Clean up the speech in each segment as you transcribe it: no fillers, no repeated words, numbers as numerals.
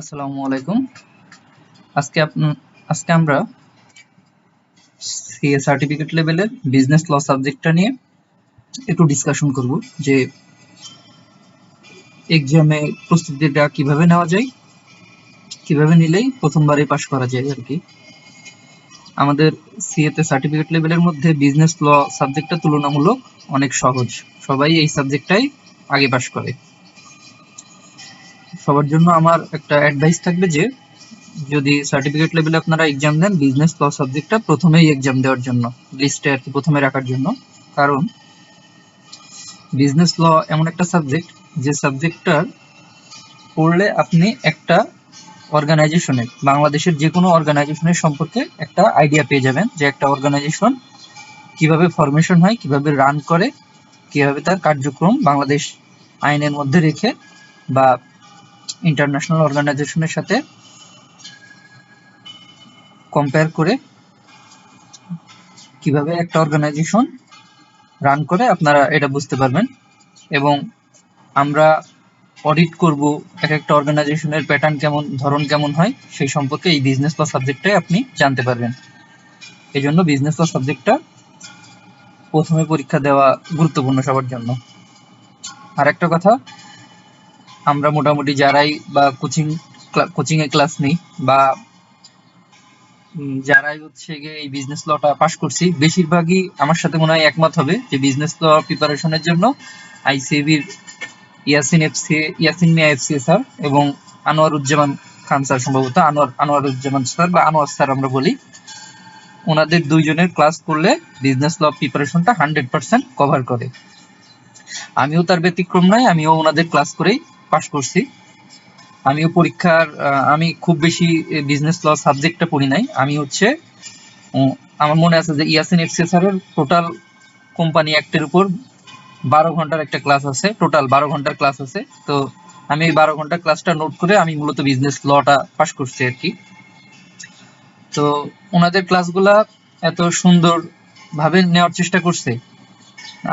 আসসালামু আলাইকুম। আজকে আজকে আমরা সিএ সার্টিফিকেট লেভেলের বিজনেস ল সাবজেক্টটা নিয়ে একটু ডিসকাশন করব যে এক্সামে প্রস্তুতিটা কিভাবে নেওয়া যায়, কিভাবে নিলেই প্রথমবারে পাশ করা যায় আর কি। আমাদের সিএ তে সার্টিফিকেট লেভেলের মধ্যে বিজনেস ল সাবজেক্টটা তুলনামূলক অনেক সহজ। সবাই এই সাবজেক্টটাই আগে পাশ করে। সবার জন্য আমার একটা অ্যাডভাইস থাকবে যে যদি সার্টিফিকেট লেভেলে আপনারা এক্সাম দেন, বিজনেস ল সাবজেক্টটা প্রথমেই এক্সাম দেওয়ার জন্য, লিস্টে আর কি প্রথমে রাখার জন্য। কারণ বিজনেস ল এমন একটা সাবজেক্ট যে সাবজেক্টটা পড়লে আপনি একটা অর্গানাইজেশনের, বাংলাদেশের যে কোনো অর্গানাইজেশনের সম্পর্কে একটা আইডিয়া পেয়ে যাবেন যে একটা অর্গানাইজেশন কিভাবে ফরমেশন হয়, কিভাবে রান করে, কিভাবে তার কার্যক্রম বাংলাদেশ আইনের মধ্যে রেখে বা ইন্টারন্যাশনাল অর্গানাইজেশনের সাথে কম্পেয়ার করে কিভাবে একটা অর্গানাইজেশন রান করে আপনারা এটা বুঝতে পারবেন। এবং আমরা অডিট করব এক একটা অর্গানাইজেশনের প্যাটার্ন কেমন, ধরন কেমন হয়, সেই সম্পর্কে এই বিজনেস ল সাবজেক্টটাই আপনি জানতে পারবেন। এই জন্য বিজনেস ল সাবজেক্টটা প্রথমে পরীক্ষা দেওয়া গুরুত্বপূর্ণ সবার জন্য। আর একটা কথা, আমরা মোটামুটি যারাই বা কোচিং এ ক্লাস নেই বা যারাই হচ্ছে গিয়ে এই বিজনেস লটা পাশ করছি, বেশিরভাগই আমার সাথে মনে হয় একমত হবে যে বিজনেস ল প্রিপারেশনের জন্য আইসিএবির ইয়াসিন মিয়া এফসি স্যার এবং আনোয়ারুজ্জামান খান স্যার, সম্ভবত আনোয়ারুজ্জামান স্যার বা আনোয়ার স্যার আমরা বলি, ওনাদের দুইজনের ক্লাস করলে বিজনেস ল প্রিপারেশনটা 100% কভার করে। আমিও তার ব্যতিক্রম নয়, আমিও ওনাদের ক্লাস করেই পাশ করছি। আমিও পরীক্ষার আমি খুব বেশি বিজনেস ল সাবজেক্টটা পড়ি নাই। আমি হচ্ছে আমার মনে আছে যে ইয়াসিন এফসি স্যারের টোটাল কোম্পানি অ্যাক্টের উপর 12 ঘন্টার একটা ক্লাস আছে, টোটাল 12 ঘন্টার ক্লাস আছে। তো আমি এই 12 ঘন্টার ক্লাসটা নোট করে আমি মূলত বিজনেস লটা পাশ করছি আর কি। তো ওনাদের ক্লাসগুলা এত সুন্দর ভাবে নেওয়ার চেষ্টা করছে,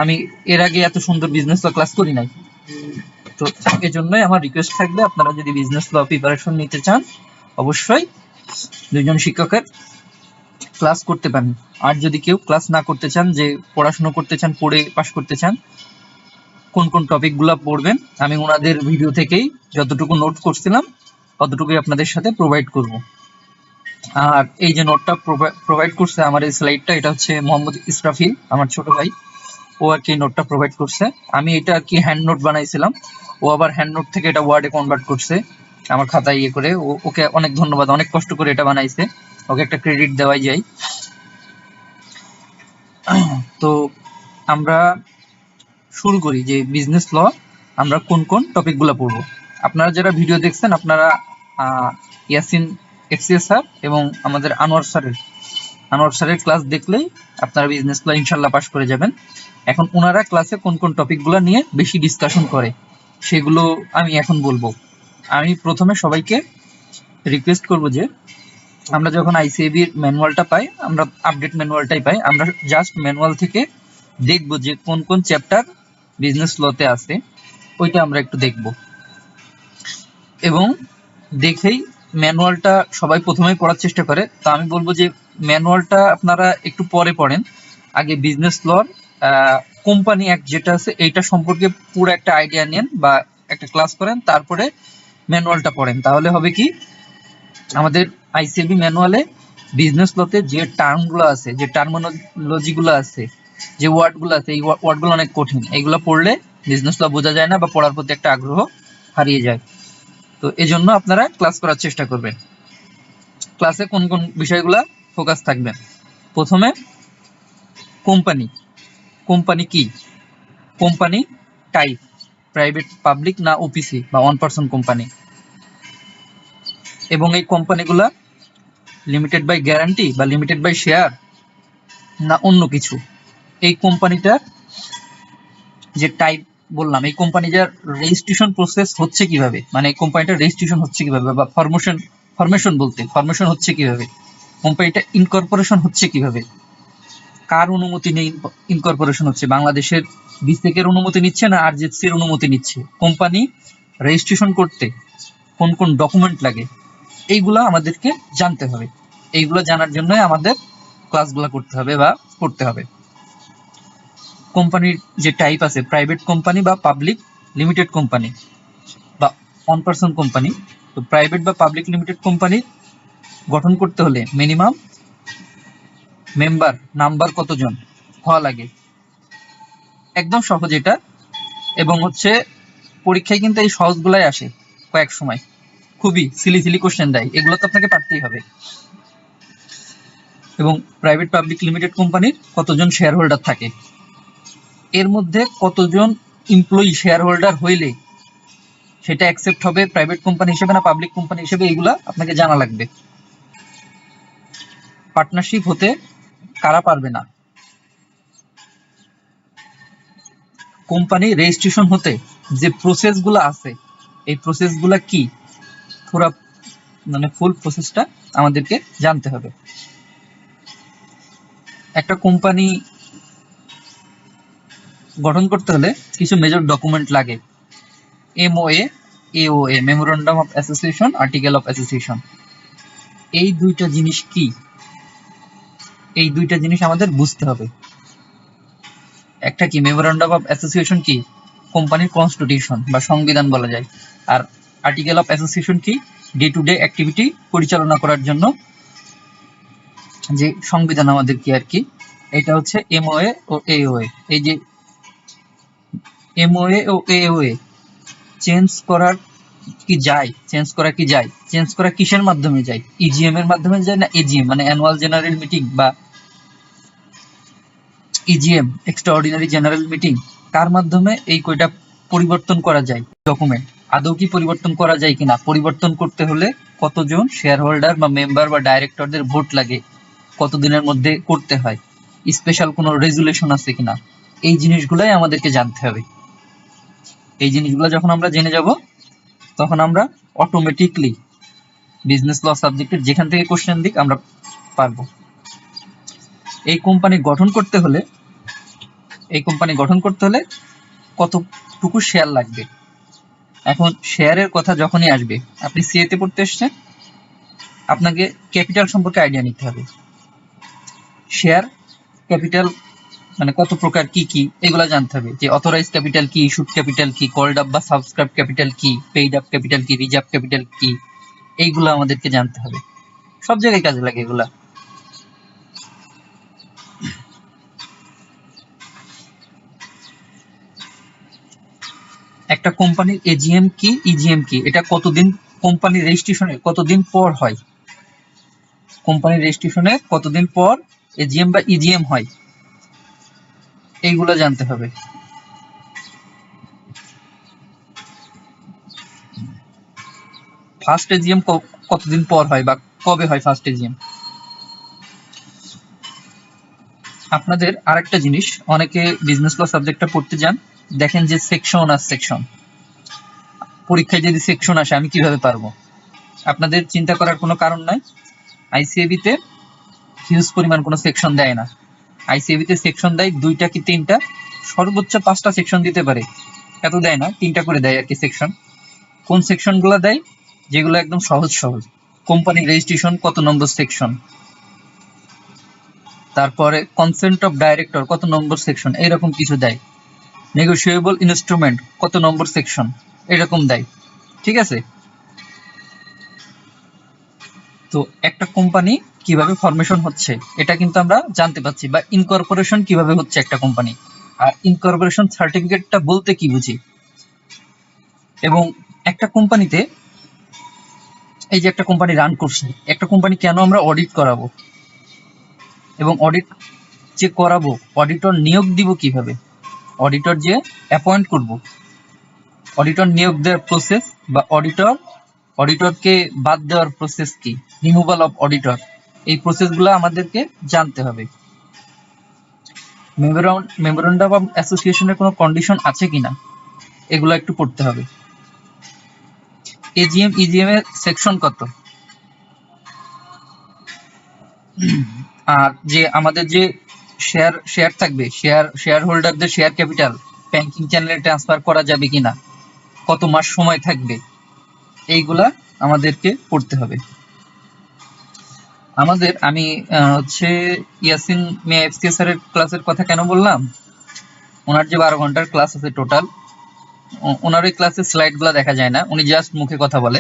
আমি এর আগে এত সুন্দর বিজনেস ল ক্লাস করি নাই। তো এজন্যই আমার রিকোয়েস্ট থাকবে, আপনারা যদি বিজনেস ল প্রিপারেশন নিতে চান অবশ্যই দুইজন শিক্ষকের ক্লাস করতে পারেন। আর যদি কেউ ক্লাস না করতে চান, যে পড়াশোনা করতে চান, পড়ে পাশ করতে চান, কোন কোন টপিক গুলা পড়বেন আমি ওনাদের ভিডিও থেকেই যতটুকু নোট করছিলাম ততটুকুই আপনাদের সাথে প্রোভাইড করব। আর এই যে নোটটা প্রোভাইড করছে আমার এই স্লাইডটা, এটা হচ্ছে মোহাম্মদ ইসরাফিল, আমার ছোট ভাই, ও আর কি নোটটা প্রোভাইড করছে। আমি এটা আর কি হ্যান্ড নোট বানাইছিলাম, ও আবার হ্যান্ড নোট থেকে এটা ওয়ার্ডে কনভার্ট করছে আমার খাতায় ইয়ে করে। ওকে অনেক ধন্যবাদ, অনেক কষ্ট করে এটা বানাইছে, ওকে একটা ক্রেডিট দেওয়াই যায়। তো আমরা শুরু করি যে বিজনেস ল আমরা কোন কোন টপিকগুলো পড়বো। আপনারা যারা ভিডিও দেখছেন, আপনারা ইয়াসিন এফসিএস স্যার এবং আমাদের আনোয়ার স্যারের ক্লাস দেখলেই আপনারা বিজনেস ল ইনশাল্লাহ পাশ করে যাবেন। এখন ওনারা ক্লাসে কোন কোন টপিকগুলো নিয়ে বেশি ডিসকাশন করে সেগুলো আমি এখন বলবো। আমি প্রথমে সবাইকে রিকোয়েস্ট করব যে আমরা যখন আইসিএবির ম্যানুয়ালটা পাই, আমরা আপডেট ম্যানুয়ালটাই পাই, আমরা জাস্ট ম্যানুয়াল থেকে দেখবো যে কোন কোন চ্যাপ্টার বিজনেস লতে আছে, ওইটা আমরা একটু দেখব। এবং দেখেই ম্যানুয়ালটা সবাই প্রথমেই পড়ার চেষ্টা করে, তো আমি বলবো যে ম্যানুয়ালটা আপনারা একটু পরে পড়েন, আগে বিজনেস লর কোম্পানি অ্যাক্ট যেটা আছে এইটা সম্পর্কে পুরো একটা আইডিয়া নেন বা একটা ক্লাস করেন, তারপরে ম্যানুয়ালটা পড়েন। তাহলে হবে কি, আমাদের আইসিএবি ম্যানুয়ালে বিজনেস লতে যে টার্মগুলো আছে, যে টার্মিনোলজিগুলো আছে, যে ওয়ার্ডগুলো আছে, এই ওয়ার্ডগুলো অনেক কঠিন, এইগুলো পড়লে বিজনেস ল বোঝা যায় না বা পড়ার প্রতি একটা আগ্রহ হারিয়ে যায়। তো এজন্য আপনারা ক্লাস করার চেষ্টা করবেন। ক্লাসে কোন কোন বিষয়গুলো ফোকাস থাকবেন? প্রথমে কোম্পানি। কোম্পানি কি? কোম্পানি টাইপ, প্রাইভেট, পাবলিক না ওপিসি বা ওয়ান পারসন কোম্পানি, এবং এই কোম্পানিগুলা লিমিটেড বাই গ্যারান্টি বা লিমিটেড বাই শেয়ার না অন্য কিছু। এই কোম্পানিটার যে টাইপ বললাম, এই কোম্পানিটার রেজিস্ট্রেশন প্রসেস হচ্ছে কিভাবে, মানে এই কোম্পানিটার রেজিস্ট্রেশন হচ্ছে কিভাবে বা ফরমেশন হচ্ছে কিভাবে, কোম্পানিটা ইনকর্পোরেশন হচ্ছে কিভাবে, কার অনুমতি নেই ইনকর্পোরেশন হচ্ছে, বাংলাদেশের বিসিকের অনুমতি নিচ্ছে না আরজেসির অনুমতি নিচ্ছে। কোম্পানি রেজিস্ট্রেশন করতে কোন কোন ডকুমেন্ট লাগে, এইগুলো আমাদেরকে জানতে হবে। এইগুলো জানার জন্যই আমাদের ক্লাসগুলো করতে হবে বা পড়তে হবে। কোম্পানির যে টাইপ আছে, প্রাইভেট কোম্পানি বা পাবলিক লিমিটেড কোম্পানি বা অন পার্সন কোম্পানি। তো প্রাইভেট বা পাবলিক লিমিটেড কোম্পানি গঠন করতে হলে মিনিমাম মেম্বার নাম্বার কতজন হওয়া লাগে, একদম সহজ এটা। এবং হচ্ছে পরীক্ষায় কিন্তু এই সহজগুলাই আসে কয়েক সময়, খুবই সিলি কোশ্চেন দেয়, এগুলো তো আপনাকে পারতেই হবে। এবং প্রাইভেট পাবলিক লিমিটেড কোম্পানির কতজন শেয়ার হোল্ডার থাকে, এর মধ্যে কতজন এমপ্লয়ি শেয়ার হোল্ডার হইলে সেটা অ্যাকসেপ্ট হবে প্রাইভেট কোম্পানি হিসেবে না পাবলিক কোম্পানি হিসেবে, এগুলা আপনাকে জানা লাগবে। পার্টনারশিপ হতে কারা পারবে না, কোম্পানি রেজিস্ট্রেশন হতে যে প্রসেসগুলো আছে এই প্রসেসগুলো কি, পুরো মানে ফুল প্রসেসটা আমাদেরকে জানতে হবে। একটা কোম্পানি গঠন করতে হলে কিছু মেজর ডকুমেন্ট লাগে, MOA, AOA, memorandum of association, article of association. এই দুইটা জিনিস কি, এই দুইটা জিনিস আমাদের বুঝতে হবে। একটা কি মেমোরেন্ডাম অফ অ্যাসোসিয়েশন কি, কোম্পানির কনস্টিটিউশন বা সংবিধান বলা যায়। আর আর্টিকেল অফ অ্যাসোসিয়েশন কি, ডে টু ডে অ্যাক্টিভিটি পরিচালনা করার জন্য যে সংবিধান আমাদের কি আর কি। এটা হচ্ছে এমওএ ও এওএ। এই যে এমওএ ও এওএ চেঞ্জ করার কি যায়, চেঞ্জ করা কি যায়, চেঞ্জ করা কিসের মাধ্যমে যায়, ইজিএম এর মাধ্যমে যায় না এজিএম মানে অ্যানুয়াল জেনারেল মিটিং বা EGM extraordinary general meeting, কার মাধ্যমে এই কয়টা পরিবর্তন করা যায় ডকুমেন্ট, আদৌ কি পরিবর্তন করা যায় কিনা, পরিবর্তন করতে হলে কতজন শেয়ার হোল্ডার বা মেম্বার বা ডাইরেক্টরদের ভোট লাগে, কতদিনের মধ্যে করতে হয়, স্পেশাল কোনো রেজুলেশন আছে কিনা, এই জিনিসগুলাই আমাদেরকে জানতে হবে। এই জিনিসগুলো যখন আমরা জেনে যাব তখন আমরা অটোমেটিকলি বিজনেস ল সাবজেক্টের যেখান থেকে কোশ্চেন দিক আমরা পারবো। এই কোম্পানি গঠন করতে হলে কতটুকু শেয়ার লাগবে। এখন শেয়ারের কথা যখনই আসবে, আপনি সিএতে পড়তে এসছেন, আপনাকে ক্যাপিটাল সম্পর্কে আইডিয়া নিতে হবে। শেয়ার ক্যাপিটাল মানে কত প্রকার, কি কি, এগুলা জানতে হবে। যে অথরাইজ ক্যাপিটাল কি, ইস্যুড ক্যাপিটাল কি, কল্ড আপ বা সাবস্ক্রাইব ক্যাপিটাল কি, পেইড আপ ক্যাপিটাল কি, রিজার্ভ ক্যাপিটাল কি, এইগুলো আমাদেরকে জানতে হবে। সব জায়গায় কাজে লাগে এগুলা। একটা কোম্পানির এজিএম কি, ইজিএম কি, এটা কতদিন কোম্পানির রেজিস্ট্রেশনের কতদিন পর হয়, কোম্পানির রেজিস্ট্রেশনের কতদিন পর এজিএম বা ইজিএম হয়, এইগুলো জানতে হবে। ফার্স্ট এজিএম কতদিন পর হয় বা কবে হয় ফার্স্ট এজিএম। আপনাদের আরেকটা জিনিস, অনেকে বিজনেস ল সাবজেক্টটা পড়তে যান, দেখেন যে সেকশন আর সেকশন, পরীক্ষায় যদি সেকশন আসে আমি কিভাবে পারবো। আপনাদের চিন্তা করার কোনো কারণ নাই, আইসিএবি তে হিউজ পরিমাণ কোনো সেকশন দেয় না। আইসিএবি তে সেকশন দেয় 2টা কি 3টা, সর্বোচ্চ 5টা সেকশন দিতে পারে, এত দেয় না, 3টা করে দেয় আর কি সেকশন। কোন সেকশনগুলো দেয়, যেগুলো একদম সহজ সহজ, কোম্পানি রেজিস্ট্রেশন কত নম্বর সেকশন, তারপরে কনসেন্ট অফ ডাইরেক্টর কত নম্বর সেকশন, এইরকম কিছু দেয়। নেগোশিয়েবল ইনস্ট্রুমেন্ট কত নম্বর সেকশন, এরকম দেয়। ঠিক আছে, তো একটা কোম্পানি কিভাবে ফরমেশন হচ্ছে এটা কিন্তু আমরা জানতে পাচ্ছি, বা ইনকর্পোরেশন কিভাবে হচ্ছে একটা কোম্পানি, আর ইনকর্পোরেশন সার্টিফিকেটটা বলতে কি বুঝি। এবং একটা কোম্পানিতে, এই যে একটা কোম্পানি রান করছে, একটা কোম্পানি কেন আমরা অডিট করাবো, এবং অডিট যে করাবো অডিটর নিয়োগ দিব কিভাবে, অডিটর যে অ্যাপয়েন্ট করব, অডিটর নিয়োগ দেওয়ার প্রসেস বা অডিটরকে বাদ দেওয়ার প্রসেস কি, রিমুভাল অফ অডিটর, এই প্রসেসগুলো আমাদেরকে জানতে হবে। মেমোরেন্ডাম অফ অ্যাসোসিয়েশনের কোনো কন্ডিশন আছে কিনা এগুলো একটু পড়তে হবে। এজিএম ইজিএম এর সেকশন কত, আর যে আমাদের যে শেয়ার থাকবে, শেয়ার হোল্ডারদের শেয়ার ক্যাপিটাল ব্যাংকিং চ্যানেলে ট্রান্সফার করা যাবে কিনা, কত মাস সময় থাকবে, এইগুলা আমাদেরকে পড়তে হবে। আমি হচ্ছে ইয়াসিন মিয়া এফসিএস স্যারের ক্লাসের কথা কেন বললাম, ওনার যে 12 ঘন্টার ক্লাস আছে টোটাল, ওনার ওই ক্লাসের স্লাইডগুলো দেখা যায় না, উনি জাস্ট মুখে কথা বলে।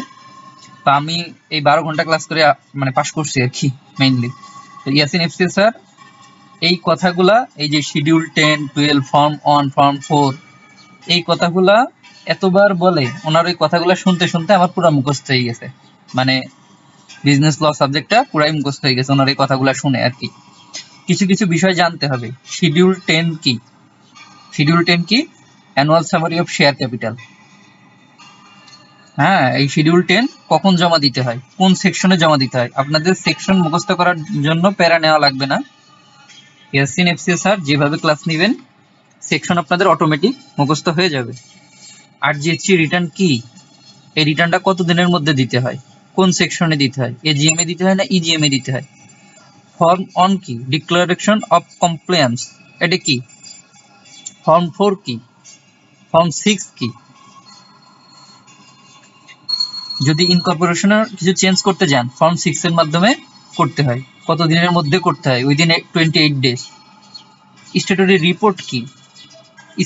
তো আমি এই 12 ঘন্টা ক্লাস করে মানে পাস করছি আর কি মেইনলি। তো ইয়াসিন এফসিএস স্যার এই কথাগুলা, এই যে শিডিউল 10, 12, ফর্ম 1, ফর্ম 4, এই কথাগুলা এতবার বলে, ওনার ওই কথাগুলা শুনতে শুনতে আমার পুরো মুখস্থ হয়ে গেছে। মানে বিজনেস ল সাবজেক্টটা পুরাই মুখস্থ হয়ে গেছে ওনার এই কথাগুলা শুনে আর কি। কিছু কিছু বিষয় জানতে হবে। শিডিউল 10 কি? শিডিউল 10 কি? Annual summary of share capital. হ্যাঁ, এই শিডিউল 10 কখন জমা দিতে হয়, কোন সেকশনে জমা দিতে হয়। আপনাদের সেকশন মুখস্থ করার জন্য প্যারা নেওয়া লাগবে না। ইয়াসিন এফসিএস স্যার যেভাবে ক্লাস নেবেন, সেকশন আপনাদের অটোমেটিক মুখস্থ হয়ে যাবে। আর জিএসটি রিটার্ন কি? এই রিটার্নটা কত দিনের মধ্যে দিতে হয়, কোন সেকশনে দিতে হয়, এজিএম এ দিতে হয় না ইজিএম এ দিতে হয়। ফর্ম 1 কি? ডিক্লারেশন অফ কমপ্লায়েন্স, এটা কি? ফর্ম 4 কি? ফর্ম 6 কি? যদি ইনকর্পোরেশনের কিছু চেঞ্জ করতে যান, ফর্ম 6 এর মাধ্যমে করতে হয়। কত দিনের মধ্যে করতে হয়? Within 28 days. স্ট্যাটুটরি রিপোর্ট কি?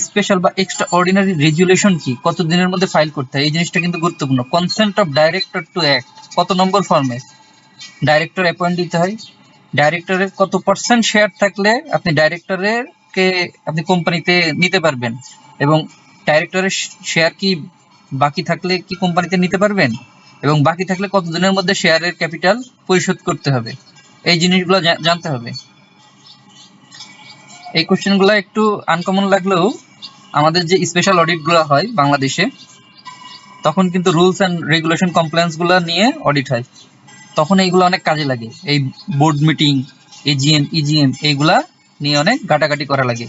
স্পেশাল বা এক্সট্রা অর্ডিনারি রেজুলেশন কি? কত দিনের মধ্যে ফাইল করতে হয়। এই জিনিসটা কিন্তু গুরুত্বপূর্ণ। Consent of director to act, কত নম্বর ফর্মে ডাইরেক্টর অ্যাপয়েন্ট দিতে হয়। ডাইরেক্টরের কত পার্সেন্ট শেয়ার থাকলে আপনি ডাইরেক্টরের কে আপনি কোম্পানিতে নিতে পারবেন, এবং ডাইরেক্টরের শেয়ার কি বাকি থাকলে কি কোম্পানিতে নিতে পারবেন, এবং বাকি থাকলে কত দিনের মধ্যে শেয়ারের ক্যাপিটাল পরিশোধ করতে হবে। এই জিনিসগুলো জানতে হবে। এই কোশ্চেনগুলো একটু আনকমন লাগলেও আমাদের যে স্পেশাল অডিটগুলো হয় বাংলাদেশে, তখন কিন্তু রুলস অ্যান্ড রেগুলেশন কমপ্লায়েন্স গুলো নিয়ে অডিট হয়, তখন এইগুলো অনেক কাজে লাগে। এই বোর্ড মিটিং, এজিএম, ইজিএম, এইগুলা নিয়ে অনেক ঘাটাঘাটি করা লাগে।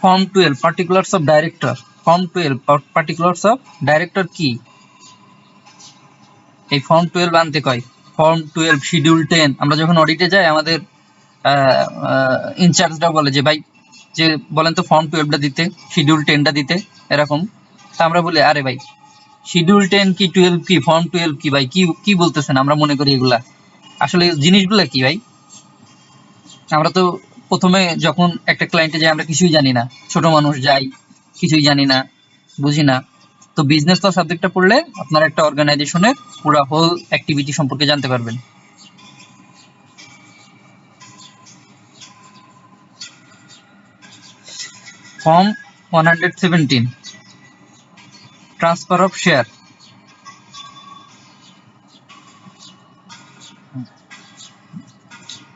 Form 12 particulars of director. Form 12 particulars of director কি? এই ফর্ম 12 আনতে কয়। Form 12, schedule 10। আমরা যখন অডিটে যাই, আমাদের ইনচার্জরা বলে যে ভাই, যে বলেন তো ফর্ম 12টা দিতে, শিডিউল 10টা দিতে, এরকম। তা আমরা বলি আরে ভাই, শিডিউল 10 কি, 12 কি, ফর্ম 12 কি, ভাই কি কি বলতেছেন। আমরা মনে করি এগুলা আসলে জিনিসগুলা কি ভাই। আমরা তো প্রথমে যখন একটা ক্লায়েন্টে যাই, আমরা কিছুই জানি না, ছোট মানুষ যাই, কিছুই জানি না, বুঝি না। তো বিজনেস ল সাবজেক্টটা পড়লে আপনারা একটা অর্গানাইজেশনের পুরো হোল অ্যাক্টিভিটি সম্পর্কে জানতে পারবেন। Form 117, transfer of share.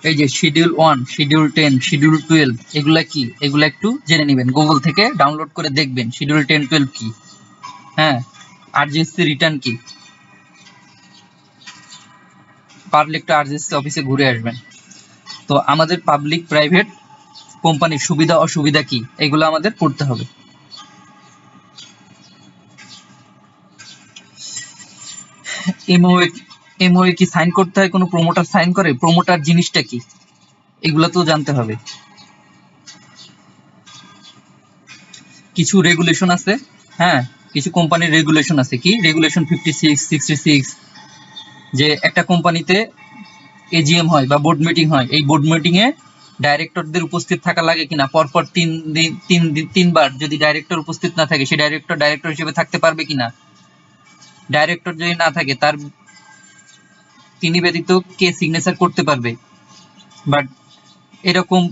এই যে শিডিউল 1, শিডিউল 10, শিডিউল 12, এগুলা কি? এগুলা একটু জেনে নেবেন, গুগল থেকে ডাউনলোড করে দেখবেন শিডিউল 10, 12 কি। হ্যাঁ, আরজিএসসি রিটার্ন কি, পারলে একটু আরজিএসসি অফিসে ঘুরে আসবেন। তো আমাদের পাবলিক প্রাইভেট কোম্পানির সুবিধা অসুবিধা কি, এগুলো আমাদের পড়তে হবে। এমওএ কি সাইন করতে হয়? কোনো প্রমোটার সাইন করে? প্রমোটার জিনিসটা কি, এগুলো তো জানতে হবে। কিছু রেগুলেশন আছে, হ্যাঁ, কিছু কোম্পানির রেগুলেশন আছে। কি রেগুলেশন? 56, 66, যে একটা কোম্পানিতে এজিএম হয় বা বোর্ড মিটিং হয়, এই বোর্ড মিটিং এ ডাইরেক্টরদের উপস্থিত থাকা লাগে কিনা, পরপর 3বার যদি ডাইরেক্টর উপস্থিত না থাকে, সে ডাইরেক্টর হিসেবে থাকতে পারবে কিনা, ডাইরেক্টর যদি না থাকে তার তিনি ব্যতীত কে সিগনেচার করতে পারবে, বাট এরকম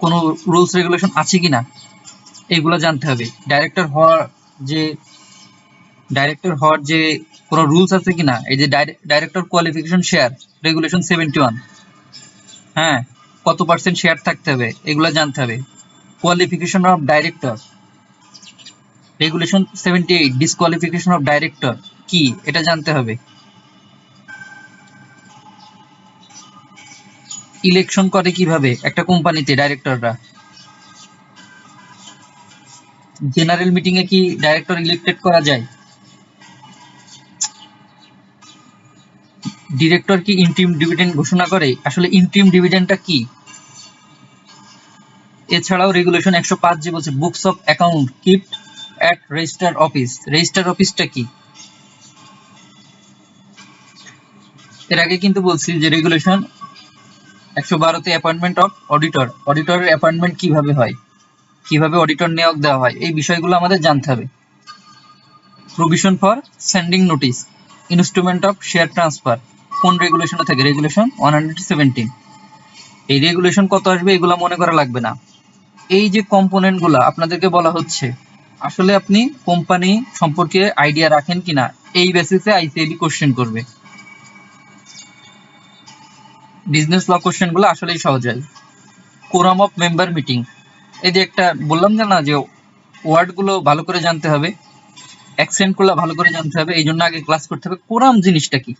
কোন রুলস রেগুলেশন আছে কিনা, এগুলো জানতে হবে। ডাইরেক্টর হওয়ার যে কোনো রুলস আছে কিনা, এই যে ডাইরেক্টর কোয়ালিফিকেশন শেয়ার রেগুলেশন 71, হ্যাঁ, কত পার্সেন্ট শেয়ার থাকতে হবে, এগুলো জানতে হবে। Qualification of director regulation 78, disqualification of director কি, এটা জানতে হবে। ইলেকশন করে কিভাবে একটা কোম্পানিতে ডাইরেক্টররা? জেনারেল মিটিং এ কি ডাইরেক্টর ইলেক্টেড করা যায়? ডিরেক্টর কি ইন্টিরিম ডিভিডেন্ড ঘোষণা করে? আসলে ইন্টিরিম ডিভিডেন্ডটা কি? এছাড়াও রেগুলেশন 105 যে বলছে books of account keep at register office. Register অফিসটা কি? এর আগে কিন্তু বলছি যে রেগুলেশন 112 তে অ্যাপয়েন্টমেন্ট অফ অডিটর, অডিটরের অ্যাপয়েন্টমেন্ট কিভাবে হয়, কিভাবে অডিটর নিয়োগ দেওয়া হয়, এই বিষয়গুলো আমাদের জানতে হবে। Provision for sending notice, instrument of share transfer কোন রেগুলেশনে থাকে? রেগুলেশন 117। এই রেগুলেশন কত আসবে এগুলো মনে করা লাগবে না। এই যে কম্পোনেন্ট গুলা আপনাদেরকে বলা হচ্ছে, আসলে আপনি কোম্পানি সম্পর্কে আইডিয়া রাখেন কিনা এই বেসিসে আইসিএবি কোশ্চেন করবে। বিজনেস ল কোশ্চেন গুলো আসলেই সহজ হয়। কোরাম অফ মেম্বার মিটিং, এই যে একটা বললাম না যে ওয়ার্ড গুলো ভালো করে জানতে হবে, অ্যাকসেন্ট গুলো ভালো করে জানতে হবে, এই জন্য আগে ক্লাস করতে হবে। কোরাম জিনিসটা কি?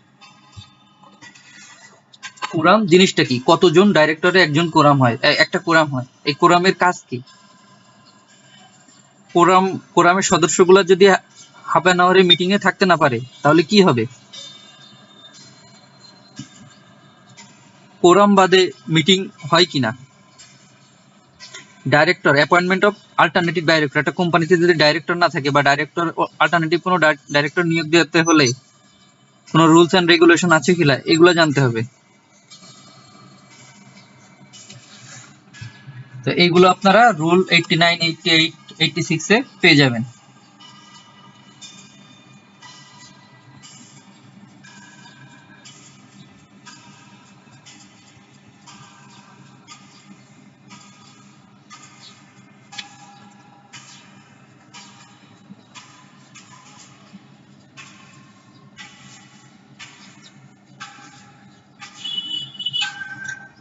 কোরাম জিনিসটা কি? কতজন ডাইরেক্টরে একজন কোরাম হয়, একটা কোরাম হয়। এই কোরামের কাজ কি? কোরামের সদস্যগুলো যদি হাফ অ্যান আওয়ারে মিটিং এ থাকতে না পারে তাহলে কি হবে? কোরাম বাদে মিটিং হয় কিনা? Director, appointment of alternative director, একটা কোম্পানিতে যদি ডাইরেক্টর না থাকে বা ডাইরেক্টর অল্টারনেটিভ কোনো ডাইরেক্টর নিয়োগ দিতে হলে কোনো রুলস এন্ড রেগুলেশন আছে কিনা এগুলো জানতে হবে। তো এইগুলো আপনারা রুল 89, 88, 86 এ পেয়ে যাবেন।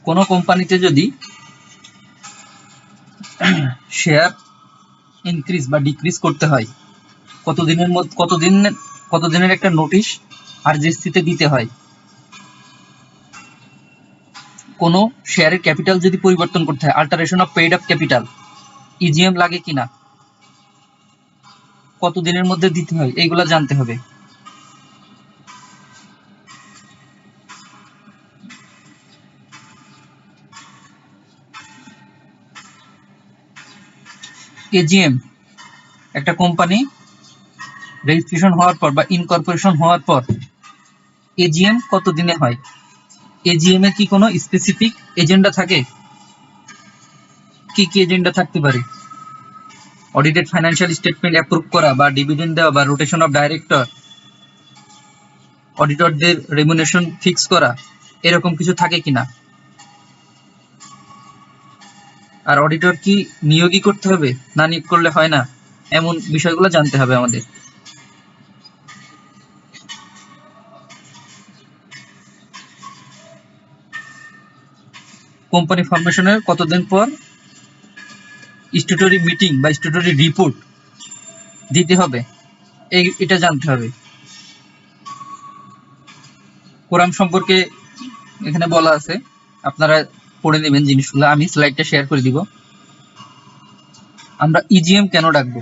কোন কোম্পানিতে যদি শেয়ার ইনক্রিজ বা ডিক্রিজ করতে হয় কতদিনের একটা নোটিশ আরজিএসসিতে দিতে হয়। কোন শেয়ারের ক্যাপিটাল যদি পরিবর্তন করতে হয়, alteration of paid up capital, EGM লাগে কিনা, কতদিনের মধ্যে দিতে হয়, এইগুলা জানতে হবে। এজিএম, একটা কোম্পানি রেজিস্ট্রেশন হওয়ার পর বা ইনকর্পোরেশন হওয়ার পর এজিএম কত দিনে হয়? এজিএম এ কি কোনো স্পেসিফিক এজেন্ডা থাকে? কি কি এজেন্ডা থাকতে পারে? অডিটেড ফাইন্যান্সিয়াল স্টেটমেন্ট অ্যাপ্রুভ করা বা ডিভিডেন্ড দেওয়া বা রোটেশন অফ ডাইরেক্টর, অডিটরদের রেমুনারেশন ফিক্স করা, এরকম কিছু থাকে কিনা। আর অডিটর কি নিয়োগই করতে হবে, না নিয়োগ করলে হয় না, এমন বিষয়গুলো জানতে হবে আমাদের। কোম্পানি ফরমেশনের কতদিন পর স্ট্যাটুটরি মিটিং বা স্ট্যাটুটরি রিপোর্ট দিতে হবে, এটা জানতে হবে। কোরাম সম্পর্কে এখানে বলা আছে, আপনারা পড়ে নেবেন জিনিসগুলো, আমি স্লাইডটা শেয়ার করে দিব। আমরা ইজিএম কেন ডাকবো?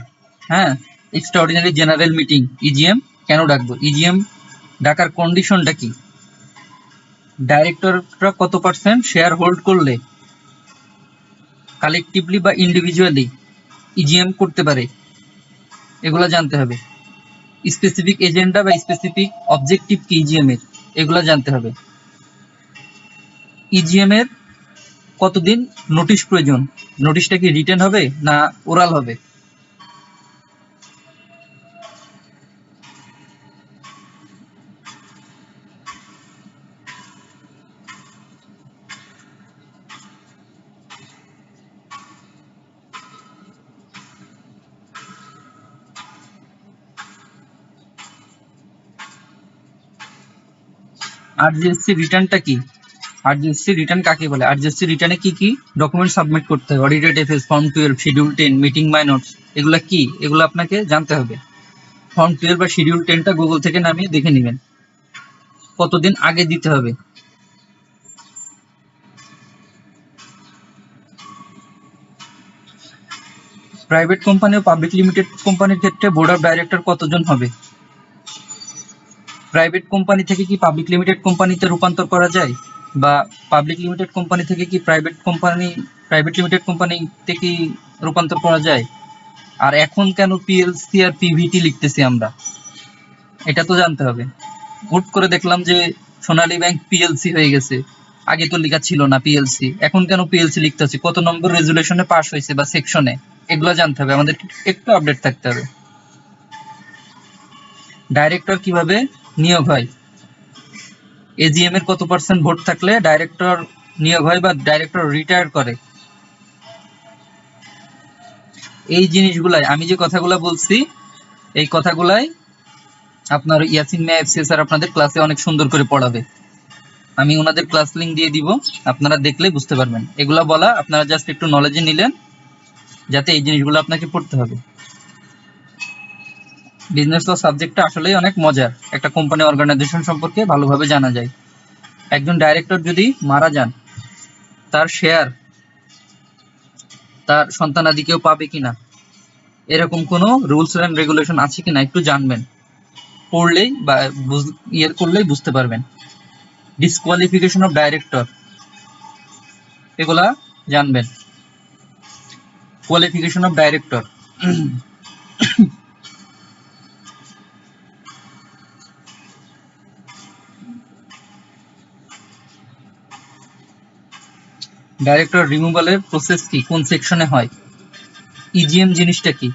হ্যাঁ, এক্সট্রাঅর্ডিনারি জেনারেল মিটিং, ইজিএম কেন ডাকবো? ইজিএম ডাকার কন্ডিশনটা কি? ডাইরেক্টররা কত পার্সেন্ট শেয়ার হোল্ড করলে কালেকটিভলি বা ইন্ডিভিজুয়ালি ইজিএম করতে পারে, এগুলা জানতে হবে। স্পেসিফিক এজেন্ডা বা স্পেসিফিক অবজেক্টিভ কি ইজিএম এর, এগুলা জানতে হবে। ইজিএম এর কতদিন নোটিশ প্রয়োজন, নোটিশটা কি রিটেন হবে না ওরাল হবে? আরজিএসসি রিটার্নটা কি? আরজিএসসি রিটার্ন কাকে বলে? আরজিএসসি রিটার্নে কি কি ডকুমেন্ট সাবমিট করতে হয়? Audited FS, form 12, schedule 10, meeting minutes, এগুলা কি? এগুলো আপনাকে জানতে হবে। ফর্ম 12 বা শিডিউল 10টা গুগল থেকে নামিয়ে দেখে নেবেন, কতদিন আগে দিতে হবে। প্রাইভেট কোম্পানি ও পাবলিক লিমিটেড কোম্পানির ক্ষেত্রে বোর্ড অফ ডাইরেক্টর কতজন হবে? প্রাইভেট কোম্পানি থেকে কি পাবলিক লিমিটেড কোম্পানিতে রূপান্তর করা যায়? বা পাবলিক লিমিটেড কোম্পানি থেকে কি প্রাইভেট লিমিটেড কোম্পানিতে কি রূপান্তর করা যায়? আর এখন কেন পিএলসি আর পিভিটি লিখতেছি আমরা, এটা তো জানতে হবে। হুট করে দেখলাম যে সোনালী ব্যাংক পিএলসি হয়ে গেছে, আগে তো লেখা ছিল না পিএলসি, এখন কেন পিএলসি লিখতেছি, কত নম্বর রেজুলেশনে পাস হয়েছে বা সেকশনে, এগুলো জানতে হবে, আমাদের একটু আপডেট থাকতে হবে। ডাইরেক্টর কিভাবে নিয়োগ হয়? এজিএম এর কত পার্সেন্ট ভোট থাকলে ডাইরেক্টর নিয়োগ হয় বা ডাইরেক্টর রিটায়ার করে? এই জিনিসগুলাই, আমি যে কথাগুলো বলছি এই কথাগুলাই আপনার ইয়াসিন মিয়া এফসিএস স্যার আপনাদের ক্লাসে অনেক সুন্দর করে পড়াবে। আমি ওনাদের ক্লাস লিংক দিয়ে দিব, আপনারা দেখলে বুঝতে পারবেন। এগুলা বলা আপনারা জাস্ট একটু নলেজে নিলেন, যাতে এই জিনিসগুলো আপনাকে পড়তে হবে। বিজনেস ল সাবজেক্টটা আসলেই অনেক মজার, একটা কোম্পানি অর্গানাইজেশন সম্পর্কে ভালোভাবে জানা যায়। একজন ডাইরেক্টর যদি মারা যান, তার শেয়ার তার সন্তানাদি কেউ পাবে কিনা, এরকম কোনো রুলস এন্ড রেগুলেশন আছে কিনা একটু জানবেন, পড়লেই বা করলেই বুঝতে পারবেন। ডিসকোয়ালিফিকেশন অফ ডাইরেক্টর, এগুলা জানবেন। কোয়ালিফিকেশন অফ ডাইরেক্টর, ডাইরেক্টর রিমুভালের প্রসেস কি, কোন সেকশনে হয়, ইজিএম জিনিসটা কি?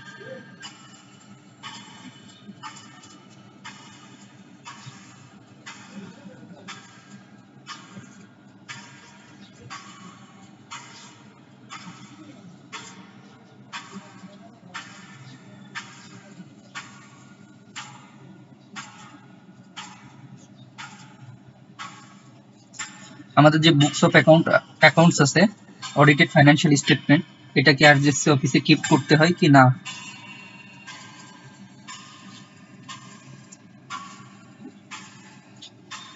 আমাদের যে বুকস অফ অ্যাকাউন্টস আছে, অডিটেড ফাইন্যান্সিয়াল স্টেটমেন্ট, এটা কি আরজিএসসি অফিসে কিপ করতে হয় কি না?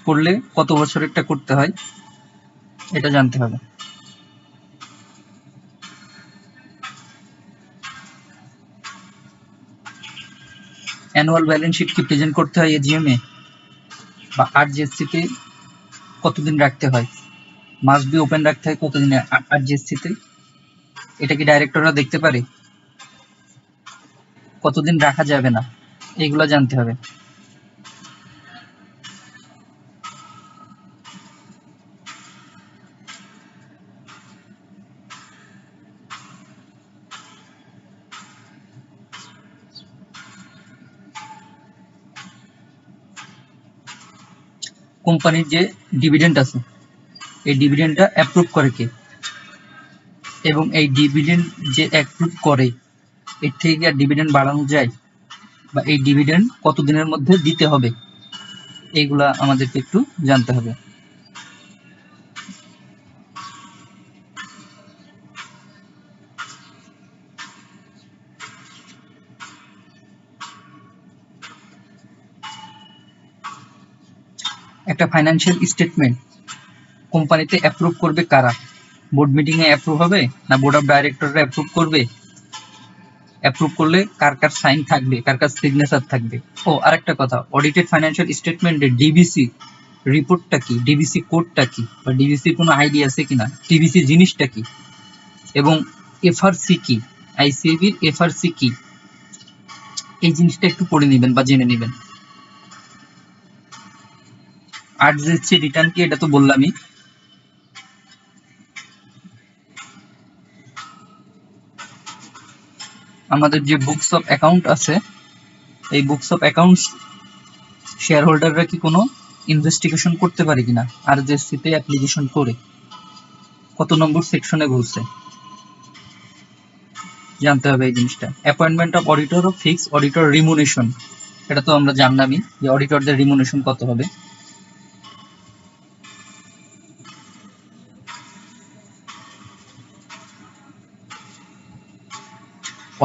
করলে কত বছরেরটা করতে হয়, এটা জানতে হবে। অ্যানুয়াল ব্যালেন্স শিট কি প্রেজেন্ট করতে হয় এজিএম এ বা আরজিএসসি তে কতদিন রাখতে হয়, মাস্ট বি ওপেন রাখতে হয় কতদিনে আরজিএসসি তে, এটা কি ডাইরেক্টররা দেখতে পারে, কতদিন রাখা যাবে না, এইগুলা জানতে হবে। কোম্পানির যে ডিভিডেন্ড আছে, এই ডিভিডেন্ডটা অ্যাপ্রুভ করে কে, এবং এই ডিভিডেন্ড যে অ্যাপ্রুভ করে এর থেকে কি আর ডিভিডেন্ড বাড়ানো যায়, বা এই ডিভিডেন্ড কতদিনের মধ্যে দিতে হবে, এইগুলা আমাদেরকে একটু জানতে হবে। একটা ফাইন্যান্সিয়াল স্টেটমেন্ট কোম্পানিতে অ্যাপ্রুভ করবে কারা, বোর্ড মিটিং এ অ্যাপ্রুভ হবে না বোর্ড অফ ডাইরেক্টররা অ্যাপ্রুভ করবে, অ্যাপ্রুভ করলে কার কার সাইন থাকবে, কার কার সিগনেচার থাকবে। ও আরেকটা কথা, অডিটেড ফাইন্যান্সিয়াল স্টেটমেন্টে ডিবিসি রিপোর্টটা কি, ডিবিসি কোডটা কি, বা ডিবিসি কোনো আইডিয়া আছে কিনা, ডিবিসি জিনিসটা কি, এবং এফআরসি কি, আইসিএবির এফআরসি কি, এই জিনিসটা একটু পড়ে নেবেন বা জেনে নেবেন। আরজিএসসি রিটার্ন কি, এটা তো বললামই। আমাদের যে বুকস অফ অ্যাকাউন্ট আছে, এই বুকস অফ অ্যাকাউন্টস শেয়ার হোল্ডাররা কি কোনো ইনভেস্টিগেশন করতে পারে কিনা আরজিএসসি তে অ্যাপ্লিকেশন করে, কত নম্বর সেকশনে বলছে, জানতে হবে এই জিনিসটা। অ্যাপয়েন্টমেন্ট অফ অডিটর ও ফিক্স অডিটর রিমুনেশন, এটা তো আমরা জানলামই যে অডিটরদের রিমুনেশন কত হবে।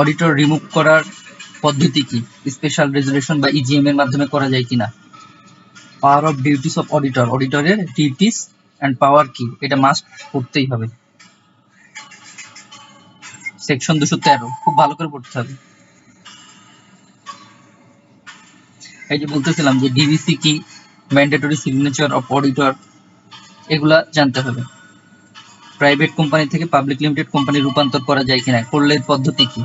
অডিটর রিমুভ করার পদ্ধতি কি, স্পেশাল রেজুলেশন বা ইজিএম এর মাধ্যমে করা যায় কিনা। Power of duties of auditor, অডিটরের ডিউটিস এন্ড পাওয়ার কি, এটা মাস্ট পড়তেই হবে। সেকশন 213 খুব ভালো করে পড়তে হবে। এই যে বলতেছিলাম যে ডিভিসি কি, ম্যান্ডেটরি সিগনেচার অফ অডিটর, এগুলা জানতে হবে। প্রাইভেট কোম্পানি থেকে পাবলিক লিমিটেড কোম্পানি রূপান্তর করা যায় কিনা, করলে পদ্ধতি কি।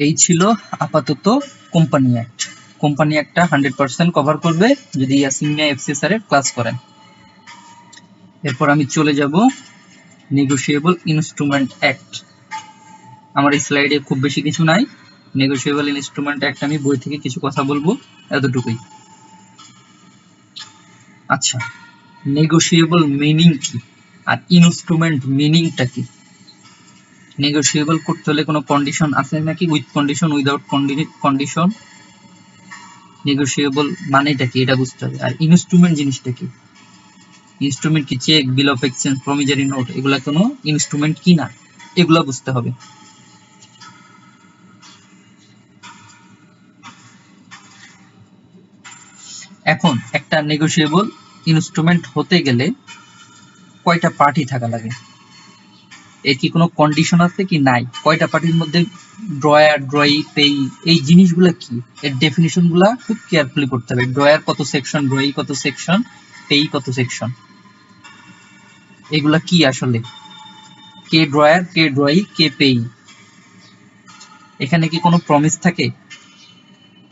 এই ছিল আপাতত কোম্পানি অ্যাক্ট। কোম্পানি অ্যাক্টটা 100% কভার করবে যদি ইয়াসিন মিয়া এফসিএসআর এর ক্লাস করেন। এরপর আমি চলে যাব নেগোশিয়েবল ইনস্ট্রুমেন্ট অ্যাক্ট। আমার এই স্লাইডে খুব বেশি কিছু নাই, নেগোশিয়েবল ইনস্ট্রুমেন্ট অ্যাক্ট আমি বই থেকে কিছু কথা বলবো, এতটুকুই। আচ্ছা, নেগোশিয়েবল মিনিং কি আর ইনস্ট্রুমেন্ট মিনিংটা কি। নেগোশিয়েবল করতে হলে কোনো কন্ডিশন আছে নাকি, with condition, without condition, negotiable মানেটা কি এটা বুঝতে হবে। আর ইনস্ট্রুমেন্ট জিনিসটা কি, ইনস্ট্রুমেন্ট কি cheque, bill of exchange, promissory note, এগুলা কোনো ইনস্ট্রুমেন্ট কি না, এগুলা বুঝতে হবে। এখন একটা নেগোশিয়েবল ইনস্ট্রুমেন্ট হতে গেলে কয়টা পার্টি থাকা লাগে, এর কি কোনো কন্ডিশন আছে কি নাই, কয়টা পার্টির মধ্যে ড্রয়ার, ড্রয়ি, পেই, এই জিনিসগুলা কি, এর ডেফিনিশন গুলা খুব কেয়ারফুলি করতে হবে। ড্রয়ার কত সেকশন, ড্রয়ি কত সেকশন, পেই কত সেকশন, এগুলা কি আসলে, কে ড্রয়ার, কে ড্রয়ি, কে পেই, এখানে কি কোনো প্রমিস থাকে,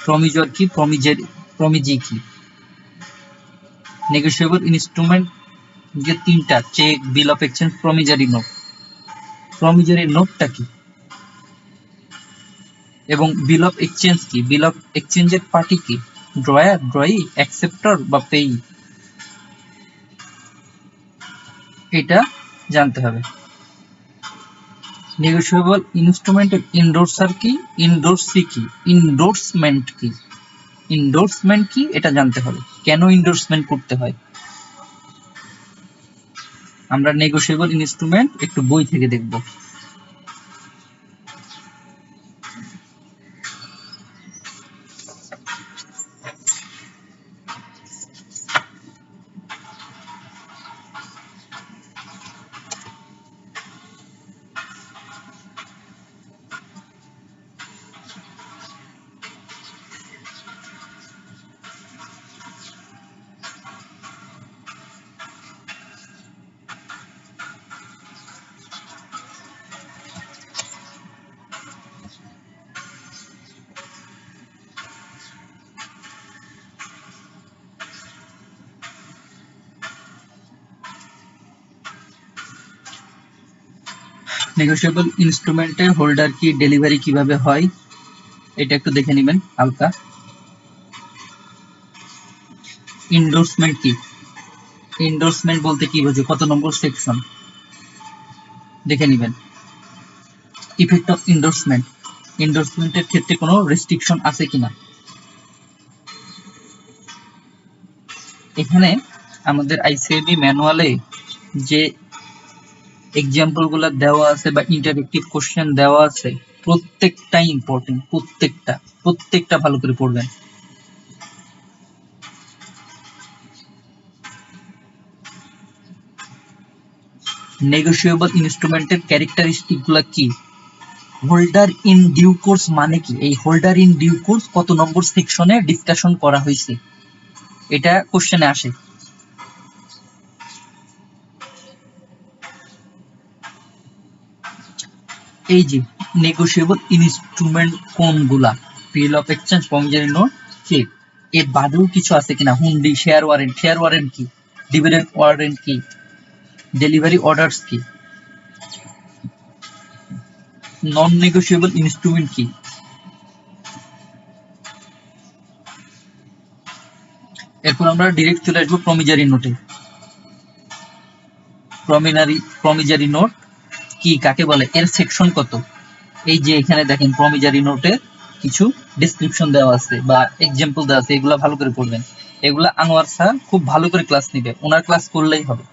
প্রমিজর কি, প্রমিজি কি। নেগোশিয়েবল ইনস্ট্রুমেন্ট যে তিনটা, cheque, bill of exchange, promissory note, promissory নোটটা কি এবং বিল অফ এক্সচেঞ্জ কি, বিল অফ এক্সচেঞ্জের পার্টি কি, ড্রয়ার, ড্রয়ি, অ্যাকসেপ্টর বা পেই, এটা জানতে হবে। নেগোশিয়েবল ইনস্ট্রুমেন্টের ইনডোর্সার কি, ইনডোর্সি কি, ইনডোর্সমেন্ট কি, ইনডোর্সমেন্ট কি এটা জানতে হবে, কেন ইনডোর্সমেন্ট করতে হয়। আমরা নেগোশিয়েবল ইনস্ট্রুমেন্ট একটু বই থেকে দেখব। নেগোশিয়েবল ইনস্ট্রুমেন্টের হোল্ডার কি, ডেলিভারি কিভাবে হয় এটা একটু দেখে নেবেন হালকা। ইনডোর্সমেন্ট কি, ইনডোর্সমেন্ট বলতে কি বোঝো, কত নম্বর সেকশন দেখে নেবেন। ইফেক্ট অফ ইনডোর্সমেন্ট, ইনডোর্সমেন্টের ক্ষেত্রে কোনো রেস্ট্রিকশন আছে কিনা। এখানে আমাদের আইসিএবি ম্যানুয়ালে যে এক্সাম্পল গুলা দেওয়া আছে বা ইন্টারেক্টিভ কোশ্চেন দেওয়া আছে, প্রত্যেকটা ইম্পর্টেন্ট, প্রত্যেকটা ভালো করে পড়বেন। নেগোশিয়েবল ইনস্ট্রুমেন্টের ক্যারেক্টারিস্টিক গুলা কি, হোল্ডার ইন ডিউ কোর্স মানে কি, এই হোল্ডার ইন ডিউ কোর্স কত নম্বর সেকশনে ডিসকাশন করা হয়েছে, এটা কোশ্চেনে আসে। এই যে নেগোশিয়েবল ইনস্ট্রুমেন্ট কোনগুলা, bill of exchange, promissory note, cheque, এর বাদেও কিছু আছে কিনা, hundi, share warrant, share warrant কি, ডিভিডেন্ড ওয়ারেন্ট কি, ডেলিভারি অর্ডারস কি, নন নেগোশিয়েবল ইনস্ট্রুমেন্ট কি। এরপর আমরা ডিরেক্ট চলে আসবো প্রমিজারি নোটে। প্রমিজারি নোট কি, কাকে বলে, এর সেকশন কত। এই যে এখানে দেখেন প্রমিজারি নোটে কিছু ডেসক্রিপশন দেওয়া আছে বা এক্সাম্পল দেওয়া আছে, এগুলা ভালো করে পড়বেন। এগুলা আনোয়ার স্যার খুব ভালো করে ক্লাস নিবে, ওনার ক্লাস করলেই হবে।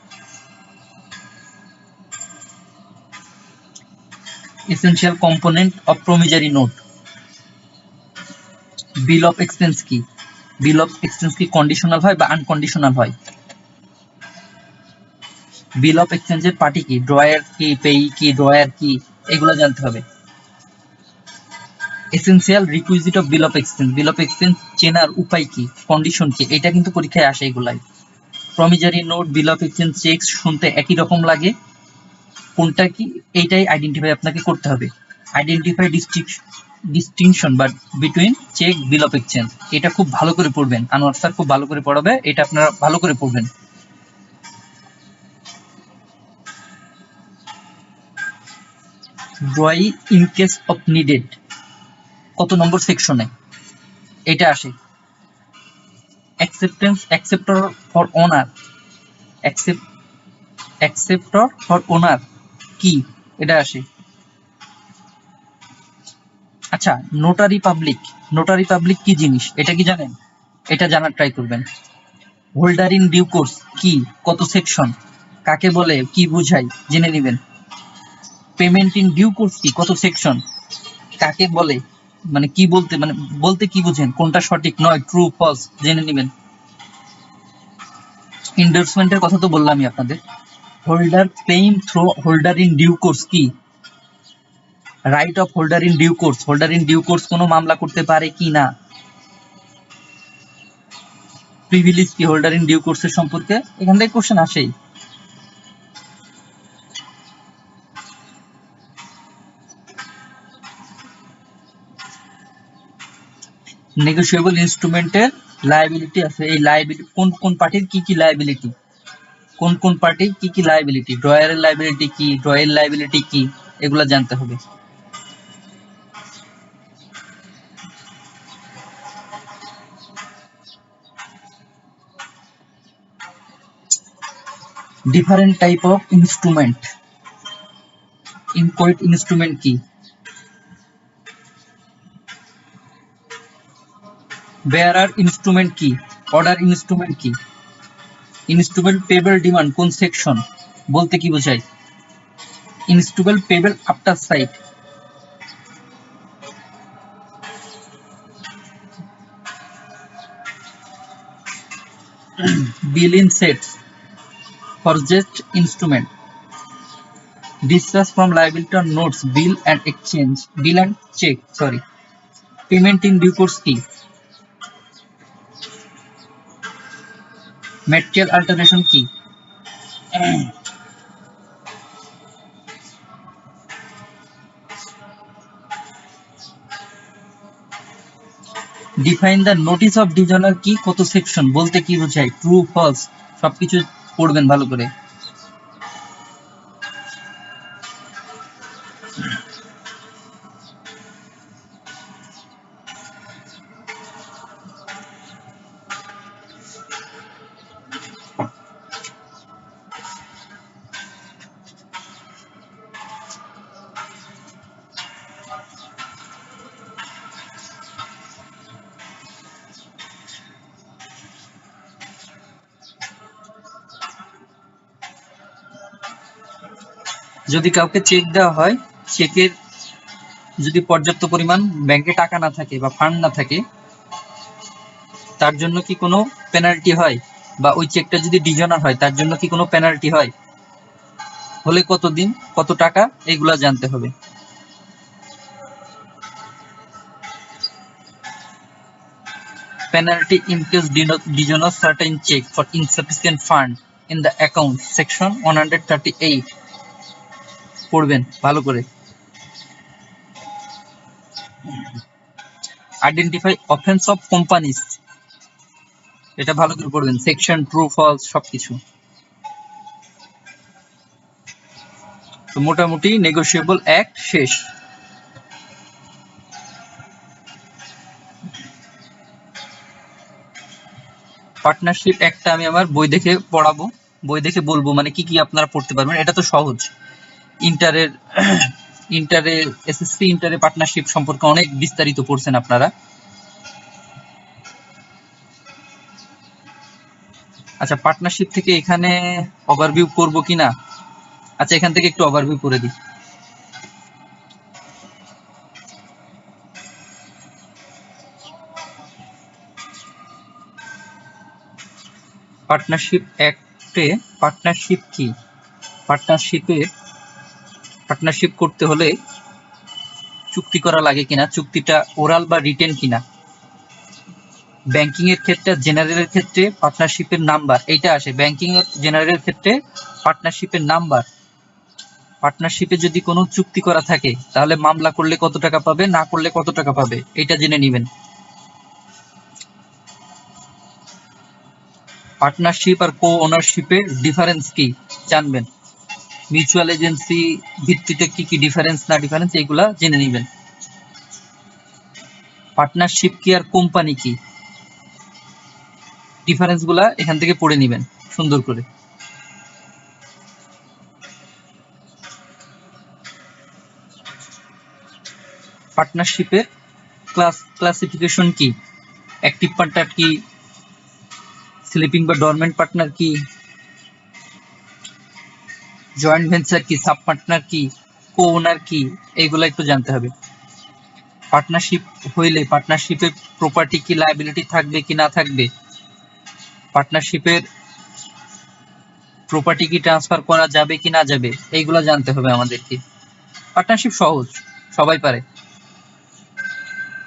Essential component of promissory note, bill of exchange কি, বিল অফ এক্সচেঞ্জ কি কন্ডিশনাল হয় বা আনকন্ডিশনাল হয়, বিল অফ এক্সচেঞ্জের পার্টি কি, ড্রয়ার কি, পেই কি, ড্রয়ার কি, এগুলো জানতে হবে। Essential requisite of bill of exchange, bill of exchange চেনার উপায় কি, কন্ডিশন কি, এটা কিন্তু পরীক্ষায় আসে এগুলাই। Promissory note, bill of exchange, cheque শুনতে একই রকম লাগে, কোনটা কি এইটাই আইডেন্টিফাই আপনাকে করতে হবে। Identify distinction but between cheque, bill of exchange, এটা খুব ভালো করে পড়বেন, আনোয়ার স্যার খুব ভালো করে পড়াবে, এটা আপনারা ভালো করে পড়বেন। Drawing in case of needed কত নম্বর সেকশনে এটা আসে? Acceptance, acceptor for honour, acceptor for honour কি, এটা আসে। আচ্ছা, নোটারি পাবলিক, নোটারি পাবলিক কি জিনিস এটা কি জানেন? এটা জানার ট্রাই করবেন। হোল্ডার ইন ডিউ কোর্স কি, কত সেকশন, কাকে বলে, কি বোঝায়, জেনে নেবেন। পেমেন্ট ইন ডিউ কোর্স কি, কত সেকশন, কাকে বলে, মানে কি বলতে, মানে বলতে কি বুঝেন, কোনটা সঠিক নয়, ট্রু ফলস, জেনে নেবেন। ইন্ডোর্সমেন্টের কথা তো বললামই আপনাদের। Holder claim through holder in due course কি, right of holder in due course, holder in due course কোনো মামলা করতে পারে কি না। প্রিভিলেজ কি, হোল্ডার ইন ডিউ কোর্সের সম্পর্কে এখান থেকে কোশ্চেন আসেই। নেগোশিয়েবল ইনস্ট্রুমেন্টের লায়াবিলিটি আছে, এই লায়াবিলিটি কোন কোন পার্টির কি কি লায়াবিলিটি, কোন কোন পার্টির কি কি লায়াবিলিটি, ড্রয়ারের লায়াবিলিটি কি, ড্রয়ের লায়াবিলিটি কি, এগুলো জানতে হবে। Different type of instrument, inchoate instrument কি, বেয়ারার ইনস্ট্রুমেন্ট কি, অর্ডার ইনস্ট্রুমেন্ট কি, ইনস্ট্রুমেন্ট পেবল ডিমান্ড কোন সেকশন, বলতে কি বোঝায়, instrument payable after sight, bill in sets, forged instrument, discharge from liability on notes, bill and exchange, bill and check, sorry, payment in due course কি, material alteration কি, define the notice of dishonor কি, কত section, বলতে কি বোঝায়, true false, সবকিছু পড়বেন ভালো করে। যদি কাউকে চেক দেওয়া হয়, চেকের যদি পর্যাপ্ত পরিমাণ ব্যাংকে টাকা না থাকে বা ফান্ড না থাকে, তার জন্য কি কোনো পেনাল্টি হয়, বা ওই চেকটা যদি ডিজনার হয় তার জন্য কি কোনো পেনাল্টি হয়, হলে কতদিন, কত টাকা, এগুলা জানতে হবে। Penalty in case dishonors certain check for insufficient fund in the account, section 138 পড়বেন ভালো করে। আইডেন্টিফাই অফেন্স অফ কোম্পানিজ, এটা ভালো করে পড়বেন, সেকশন, ট্রু ফলস, সবকিছু। তো মোটামুটি নেগোশিয়েবল অ্যাক্ট শেষ। পার্টনারশিপ অ্যাক্টটা আমি আমার বই দেখে পড়াবো, বই দেখে বলবো মানে কি কি আপনারা পড়তে পারবেন, এটা তো সহজ। ইন্টারের এসএসসি ইন্টারে পার্টনারশিপ সম্পর্কে অনেক বিস্তারিত পড়ছেন আপনারা। আচ্ছা, পার্টনারশিপ থেকে এখানে ওভারভিউ করব কিনা, আচ্ছা এখান থেকে একটু ওভারভিউ করে দিই। পার্টনারশিপ অ্যাক্টে পার্টনারশিপ কি, পার্টনারশিপ করতে হলে চুক্তি করা লাগে কিনা, চুক্তিটা ওরাল বা রিটেন কিনা। ব্যাংকিং এর ক্ষেত্রে, জেনারেলের ক্ষেত্রে পার্টনারশিপের নাম্বার এইটা আসে। ব্যাংকিং এর জেনারেলের ক্ষেত্রে পার্টনারশিপের নাম্বার। পার্টনারশিপে যদি কোনো চুক্তি করা থাকে তাহলে মামলা করলে কত টাকা পাবে, না করলে কত টাকা পাবে, এটা জেনে নেবেন। পার্টনারশিপ আর কো ওনারশিপের ডিফারেন্স কি জানবেন। মিউচুয়াল এজেন্সি ভিত্তিতে কি কি ডিফারেন্স না ডিফারেন্স এগুলা জেনে নেবেন। পার্টনারশিপ কি আর কোম্পানি কি, ডিফারেন্স গুলা এখান থেকে পড়ে নেবেন সুন্দর করে। পার্টনারশিপের ক্লাসিফিকেশন কি, অ্যাক্টিভ পার্টনার কি, স্লিপিং বা ডরমেন্ট পার্টনার কি, জয়েন্ট ভেঞ্চার কি, সাব পার্টনার কি, কো ওনার কি, এইগুলো একটু জানতে হবে। পার্টনারশিপ হইলে পার্টনারশিপের প্রপার্টি কি লায়াবিলিটি থাকবে কি না থাকবে, পার্টনারশিপের প্রপার্টি কি ট্রান্সফার করা যাবে কি না যাবে, এইগুলো জানতে হবে আমাদেরকে। পার্টনারশিপ সহজ, সবাই পারে।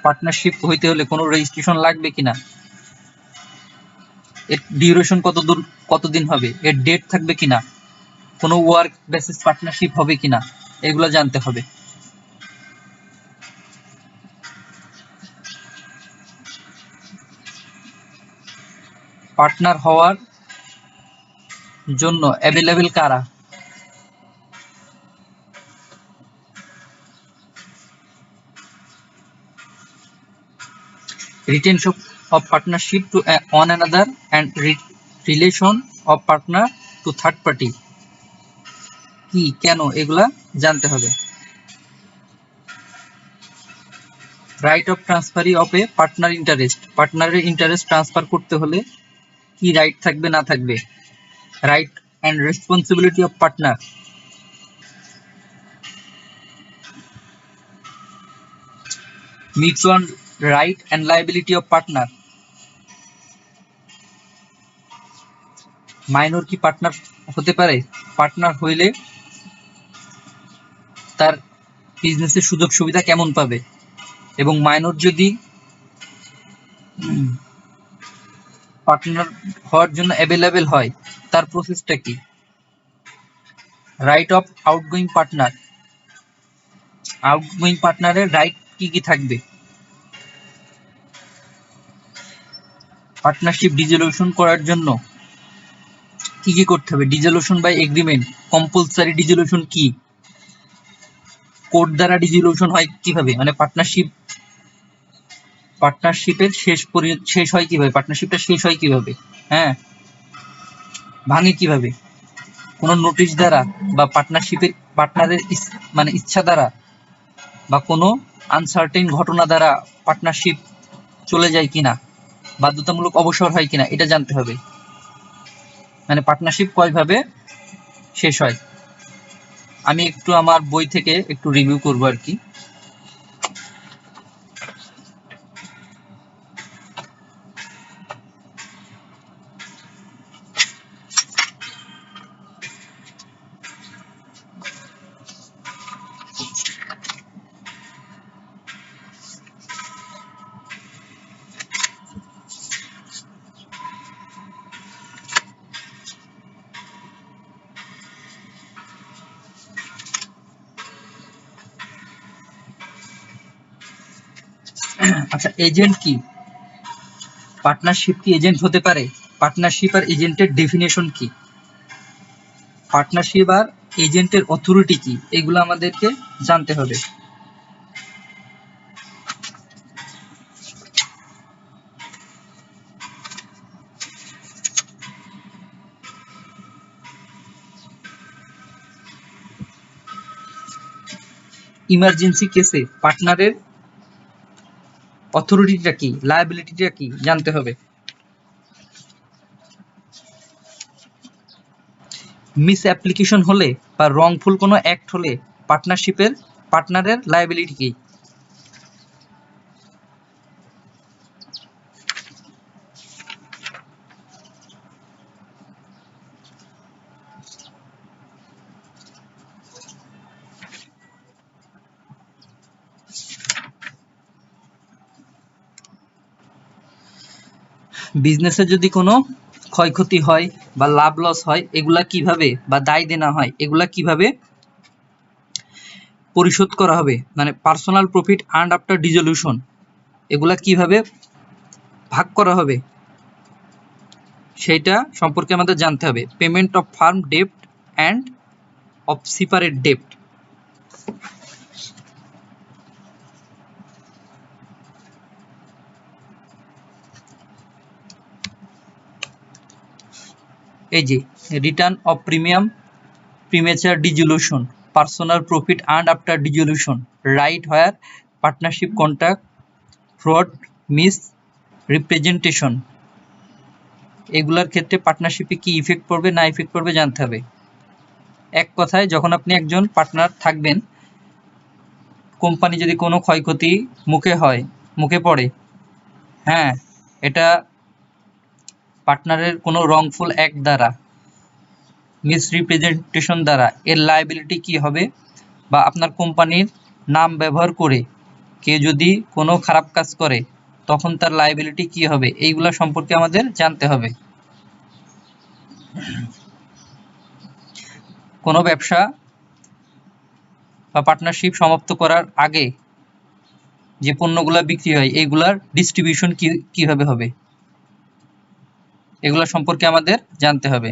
পার্টনারশিপ হইতে হলে কোনো রেজিস্ট্রেশন লাগবে কিনা, এর ডিউরেশন কতদিন হবে, এর ডেট থাকবে কিনা, কোনো ওয়ার্ক বেসিস পার্টনারশিপ হবে কিনা, এগুলো জানতে হবে। পার্টনার হওয়ার জন্য অ্যাভেলেবেল কারা, retention of partnership to one another and relation of partner to third party কি, কেন, এগুলা জানতে হবে। Right of transferee of a partner interest, পার্টনারের ইন্টারেস্ট ট্রান্সফার করতে হলে কি রাইট থাকবে না থাকবে। Right and responsibility of partner, mutual right and liability of partner. Minor কি পার্টনার হতে পারে, পার্টনার হইলে তার বিজনেসের সুযোগ সুবিধা কেমন পাবে, এবং মাইনর যদি পার্টনার হওয়ার জন্য অ্যাভেলেবেল হয় তার প্রসেসটা কি। Right of outgoing partner, outgoing পার্টনারের রাইট কি কি থাকবে। পার্টনারশিপ ডিসলিউশন করার জন্য কি কি করতে হবে, dissolution by agreement, compulsory dissolution কি, কোর্ট দ্বারা ডিসলিউশন হয় কিভাবে, মানে পার্টনারশিপের শেষ হয় কিভাবে, পার্টনারশিপটা শেষ হয় কিভাবে, হ্যাঁ ভাঙে কিভাবে, কোনো নোটিশ দ্বারা বা পার্টনারের মানে ইচ্ছা দ্বারা বা কোনো আনসার্টেন ঘটনা দ্বারা পার্টনারশিপ চলে যায় কিনা, বাধ্যতামূলক অবসর হয় কিনা, এটা জানতে হবে। মানে পার্টনারশিপ কয়ভাবে শেষ হয়। আমি একটু আমার বই থেকে একটু রিভিউ করবো আর কি। আচ্ছা, এজেন্ট কি, পার্টনারশিপ কি এজেন্ট হতে পারে, পার্টনারশিপ আর এজেন্টের ডেফিনেশন কি, পার্টনারশিপ আর এজেন্টের অথরিটি কি, এগুলো আমাদেরকে জানতে হবে। ইমার্জেন্সি কেসে পার্টনারের অথরিটিটা কি, লায়াবিলিটিটা কি জানতে হবে। মিস অ্যাপ্লিকেশন হলে বা রংফুল কোনো অ্যাক্ট হলে পার্টনারের লায়াবিলিটি কি। বিজনেসে যদি কোনো ক্ষয়ক্ষতি হয় বা লাভ লস হয়, এগুলা কিভাবে, বা দায় দেনা হয়, এগুলা কিভাবে পরিশোধ করা হবে, মানে personal profit earned after dissolution, এগুলা কিভাবে ভাগ করা হবে, সেইটা সম্পর্কে আমাদের জানতে হবে। Payment of farm ডেপ্ট and of separate ডেপ্ট। এই যে return of premium, premature dissolution, personal profit earned after dissolution, right where partnership contract, fraud, miss representation, এগুলার ক্ষেত্রে পার্টনারশিপে কি ইফেক্ট পড়বে না ইফেক্ট পড়বে জানতে হবে। এক কথায়, যখন আপনি একজন পার্টনার থাকবেন, কোম্পানি যদি কোনো ক্ষয়ক্ষতি মুখে পড়ে, হ্যাঁ, এটা পার্টনারের কোনো রংফুল অ্যাক্ট দ্বারা, মিসরিপ্রেজেন্টেশন দ্বারা, এর লায়াবিলিটি কি হবে, বা আপনার কোম্পানির নাম ব্যবহার করে কেউ যদি কোনো খারাপ কাজ করে তখন তার লায়াবিলিটি কি হবে, এইগুলা সম্পর্কে আমাদের জানতে হবে। কোনো ব্যবসা বা পার্টনারশিপ সমাপ্ত করার আগে যে পণ্যগুলা বিক্রি হয়, এইগুলার ডিস্ট্রিবিউশন কিভাবে হবে, এগুলা সম্পর্কে আমাদের জানতে হবে।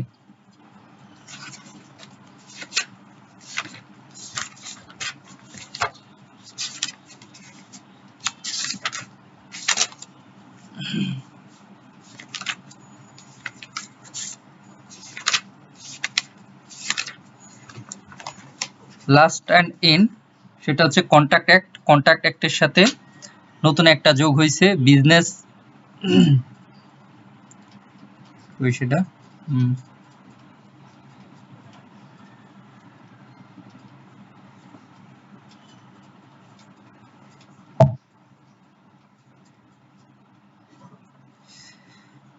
লাস্ট অ্যান্ড এন্ড, সেটা হচ্ছে কন্ট্রাক্ট অ্যাক্ট। কন্ট্রাক্ট অ্যাক্টের সাথে নতুন একটা যোগ হয়েছে, বিজনেস, সেটা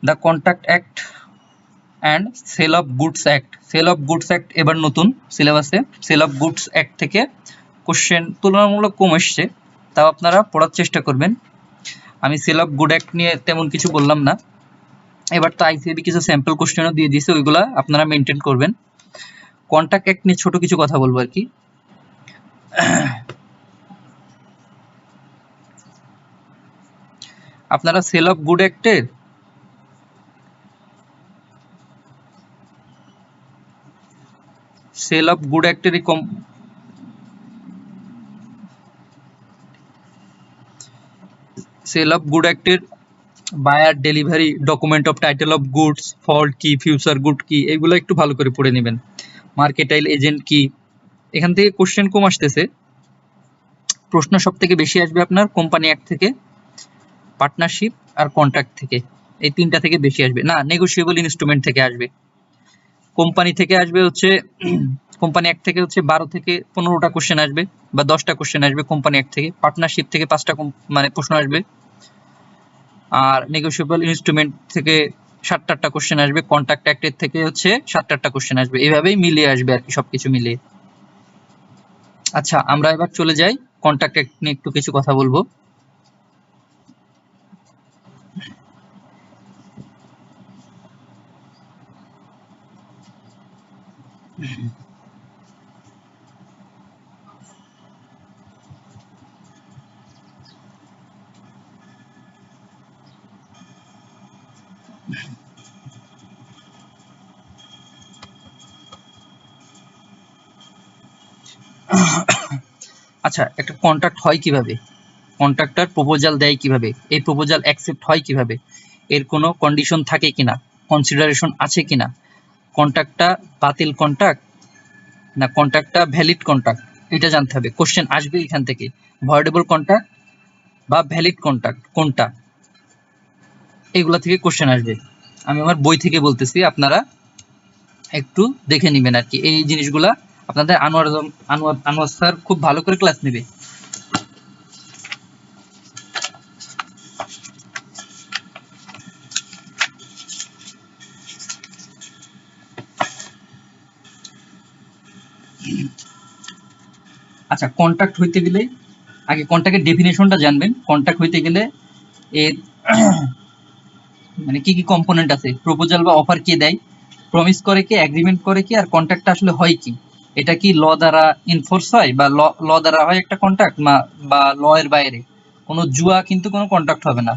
the contract act and sale of goods act. Sale of goods act এবার নতুন সিলেবাসে। সেল অফ গুডস অ্যাক্ট থেকে কোশ্চেন তুলনামূলক কম এসছে, তাও আপনারা পড়ার চেষ্টা করবেন। আমি সেল অফ গুড অ্যাক্ট নিয়ে তেমন কিছু বললাম না। এবার তো আইসিএবি কিছু স্যাম্পল কোশ্চেনও দিয়ে দিয়েছে, ওইগুলা আপনারা মেনটেন করবেন। কন্ট্রাক্ট অ্যাক্ট নিয়ে ছোট কিছু কথা বলবো আর কি। আপনারা সেল অফ গুড অ্যাক্টের সেল অফ গুড অ্যাক্টের সেল অফ গুড অ্যাক্টের buyer, delivery, document of title of goods, fault কি, ফিউচার গুড কি, এগুলো একটু ভালো করে পড়ে নেবেন। মার্কেটাইল এজেন্ট কি, এখান থেকে কোশ্চেন কম আসতেছে। প্রশ্ন সব থেকে বেশি আসবে আপনার কোম্পানি অ্যাক্ট থেকে, পার্টনারশিপ আর কন্ট্রাক্ট থেকে, এই তিনটা থেকে বেশি আসবে না। নেগোশিয়েবল ইনস্ট্রুমেন্ট থেকে আসবে। কোম্পানি থেকে আসবে হচ্ছে, কোম্পানি অ্যাক্ট থেকে হচ্ছে 12 থেকে 15টা কোশ্চেন আসবে, বা 10টা কোশ্চেন আসবে কোম্পানি অ্যাক্ট থেকে। পার্টনারশিপ থেকে 5টা মানে প্রশ্ন আসবে। আর নেগোশিয়েবল ইনস্ট্রুমেন্ট থেকে 7-8টা কোশ্চেন আসবে। কন্ট্রাক্ট অ্যাক্টের থেকে হচ্ছে 7-8টা কোশ্চেন আসবে। এইভাবেই মিলিয়ে আসবে আর কি, সবকিছু মিলিয়ে। আচ্ছা, আমরা এবার চলে যাই কন্ট্রাক্ট অ্যাক্ট নিয়ে একটু কিছু কথা বলবো। আচ্ছা, একটা কন্ট্রাক্ট হয় কিভাবে, কন্ট্রাক্টর প্রপোজাল দেয় কিভাবে, এই প্রপোজাল অ্যাকসেপ্ট হয় কিভাবে, এর কোনো কন্ডিশন থাকে কিনা, কনসিডারেশন আছে কিনা, কন্ট্রাক্টটা বাতিল কন্ট্রাক্ট না কন্ট্রাক্টটা ভ্যালিড কন্ট্রাক্ট, এটা জানতে হবে। কোশ্চেন আসবে এখান থেকে, ভয়েডেবল কন্ট্রাক্ট বা ভ্যালিড কন্ট্রাক্ট কোনটা, এগুলা থেকে কোশ্চেন আসবে। আমি আমার বই থেকে বলতেছি, আপনারা একটু দেখে নেবেন আর কি। এই জিনিসগুলা আপনাদের আনোয়ার স্যার খুব ভালো করে ক্লাস নেবে। আচ্ছা, কন্ট্রাক্ট হইতে গেলে আগে কন্ট্রাক্টের ডেফিনেশনটা জানবেন। কন্ট্রাক্ট হইতে গেলে এর মানে কি কি কম্পোনেন্ট আছে, প্রপোজাল বা অফার কে দেয়, প্রমিস করে কি, এগ্রিমেন্ট করে কি, আর কন্ট্রাক্টটা আসলে হয় কি, এটা কি ল দ্বারা ইনফোর্স হয় বা ল দ্বারা হয় একটা কন্ট্রাক্ট, বা ল এর বাইরে কোনো জুয়া কিন্তু কোনো কন্ট্রাক্ট হবে না।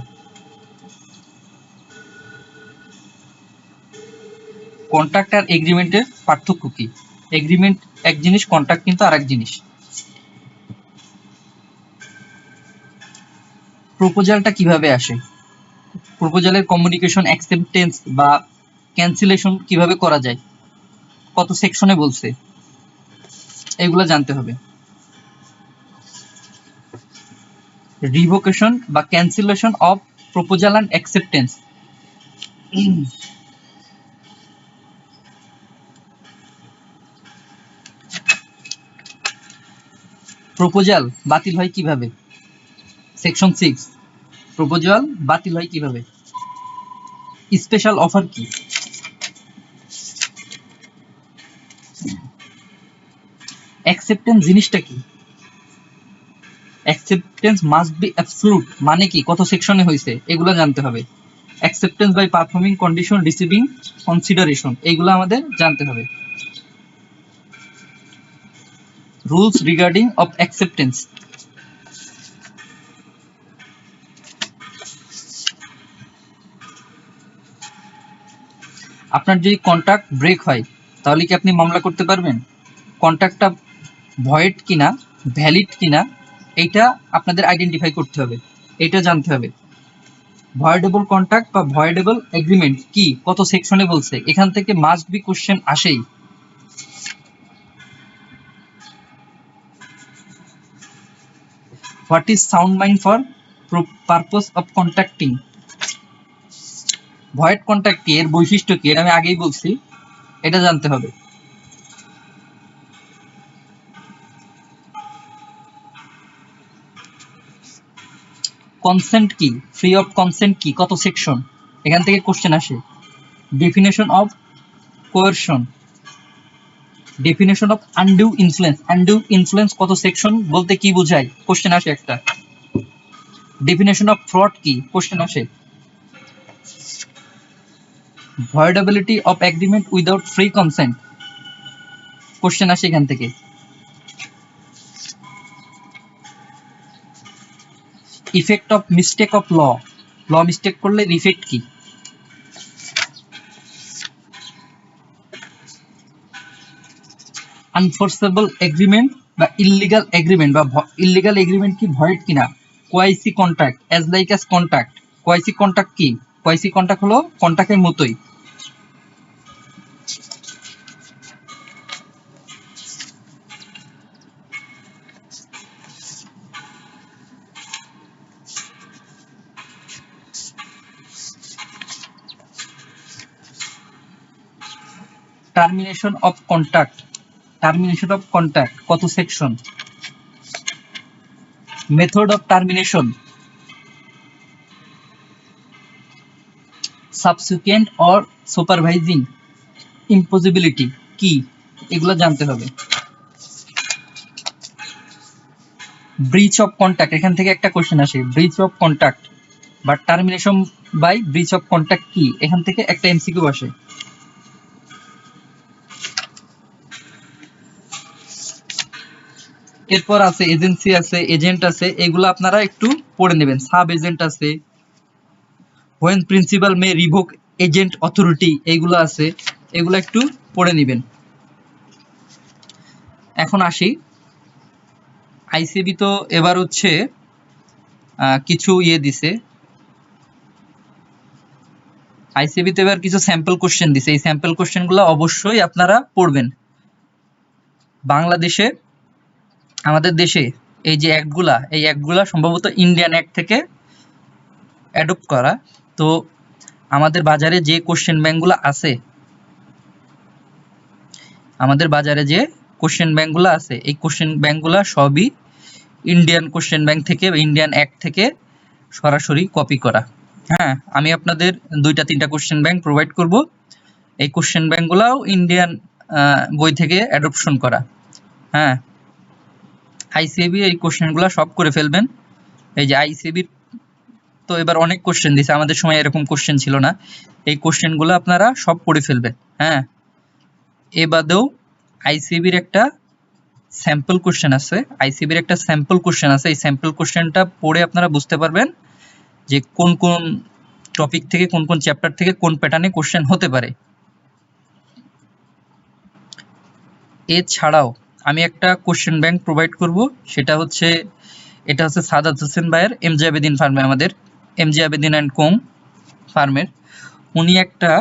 কন্ট্রাক্ট আর এগ্রিমেন্টের পার্থক্য কি? এগ্রিমেন্ট এক জিনিস, কন্ট্রাক্ট কিন্তু আরেক জিনিস। প্রপোজালটা কিভাবে আসে, প্রপোজালের কমিউনিকেশন, অ্যাকসেপ্টেন্স বা ক্যান্সেলেশন কিভাবে করা যায়, কত সেকশনে বলছে, এগুলো জানতে হবে। রিভোকেশন বা cancellation of proposal and acceptance. Proposal বাতিল হয় কিভাবে, সেকশন 6। প্রপোজাল বাতিল হয় কিভাবে। স্পেশাল অফার কি, অ্যাকসেপ্টেন্স জিনিসটা কি, অ্যাকসেপ্টেন্স মাস্ট বি অ্যাবসলুট মানে কি, কত সেকশনে হয়েছে, এগুলো জানতে হবে। Acceptance by performing condition, receiving consideration, এগুলো আমাদের জানতে হবে। Rules regarding of acceptance. আপনার যদি কন্ট্রাক্ট ব্রেক হয় তাহলে কি আপনি মামলা করতে পারবেন, কন্ট্রাক্টটা ভয়েড কিনা, ভ্যালিড কিনা, এইটা আপনাদের আইডেন্টিফাই করতে হবে, এটা জানতে হবে। ভয়েডেবল কন্ট্রাক্ট বা ভয়েডেবল এগ্রিমেন্ট কি, কত সেকশনে বলছে, এখান থেকে মাস্ট বি কোশ্চেন আসেই। What is sound mind for purpose of contracting. Void contract কি, এর বৈশিষ্ট্য কি, এটা আমি আগেই বলছি, এটা জানতে হবে। কনসেন্ট কি, ফ্রি অফ কনসেন্ট কি, কত সেকশন, এখান থেকে কোশ্চেন আসে। Definition of coercion, definition of undue influence, undue influence কত সেকশন বলতে কি বোঝায়, কোশ্চেন আসে একটা। ডেফিনেশন অফ ফ্রড কি, কোশ্চেন আসে। Voidability of agreement without free consent, question আসে এখান থেকে। Effect of mistake of law, law mistake করলে ইফেক্ট কি। আনফোর্সেবল এগ্রিমেন্ট বা ইললিগাল এগ্রিমেন্ট, বা ইললিগাল এগ্রিমেন্ট কি ভয়েড কিনা। Quasi contract, as like as contract, quasi contract কি, কোয়াইসি কন্ট্রাক্ট হলো কন্ট্রাক্টের মতোই। Termination of contract, termination of contract কত section. Method of termination, subsequent or supervening impossibility কি, এগুলো জানতে হবে। ব্রিচ অফ কন্ট্রাক্ট, এখান থেকে একটা কোশ্চেন আসে, ব্রিচ অফ কন্ট্রাক্ট বা termination by breach of contract কি, এখান থেকে একটা এমসিকিউ আসে। এরপর আছে এজেন্সি আছে, এজেন্ট আছে, এগুলো আপনারা একটু পড়ে নেবেন। সাব এজেন্ট আছে, when principal May revoke agent authority, এইগুলো আছে, এগুলো একটু পড়ে নেবেন। এখন আসি, আইসিবি তো এবার হচ্ছে কিছু দিছে, আইসিবি তো এবার কিছু স্যাম্পল কোশ্চেন দিছে, এই স্যাম্পল কোশ্চেন গুলো অবশ্যই আপনারা পড়বেন। বাংলাদেশে, আমাদের দেশে এই যে অ্যাক্টগুলা, এই অ্যাক্টগুলা সম্ভবত ইন্ডিয়ান অ্যাক্ট থেকে অ্যাডপ্ট করা। তো আমাদের বাজারে যে কোশ্চেন ব্যাংকগুলো আছে, আমাদের বাজারে যে কোশ্চেন ব্যাংকগুলো আছে, এই কোশ্চেন ব্যাংকগুলো সবই ইন্ডিয়ান কোশ্চেন ব্যাংক থেকে, ইন্ডিয়ান অ্যাক্ট থেকে সরাসরি কপি করা। হ্যাঁ, আমি আপনাদের 2-3টা কোশ্চেন ব্যাংক প্রোভাইড করব, এই কোশ্চেন ব্যাংকগুলোও ইন্ডিয়ান বই থেকে অ্যাডপশন করা। হ্যাঁ, আইসিএবি এই কোশ্চেনগুলো সব করে ফেলবেন। এই যে আইসিএবির তো এবার অনেক কোশ্চেন দিছে, আমাদের সময় এরকম কোশ্চেন ছিল না। এই কোশ্চেনগুলো আপনারা সব পড়ে ফেলবেন। হ্যাঁ, এ বাদেও আইসিবির একটা স্যাম্পল কোশ্চেন আছে, এই স্যাম্পল কোশ্চেনটা পড়ে আপনারা বুঝতে পারবেন যে কোন কোন টপিক থেকে, কোন কোন চ্যাপ্টার থেকে কোন প্যাটার্নে কোশ্চেন হতে পারে। এছাড়াও আমি একটা কোশ্চেন ব্যাংক প্রোভাইড করব, সেটা হচ্ছে এটা হচ্ছে সাদাত হোসেন ভাইয়ের এমজে আবেদিন ফার্মে, আমাদের এমজে আবেদিন অ্যান্ড কোং ফার্মের উনি একটা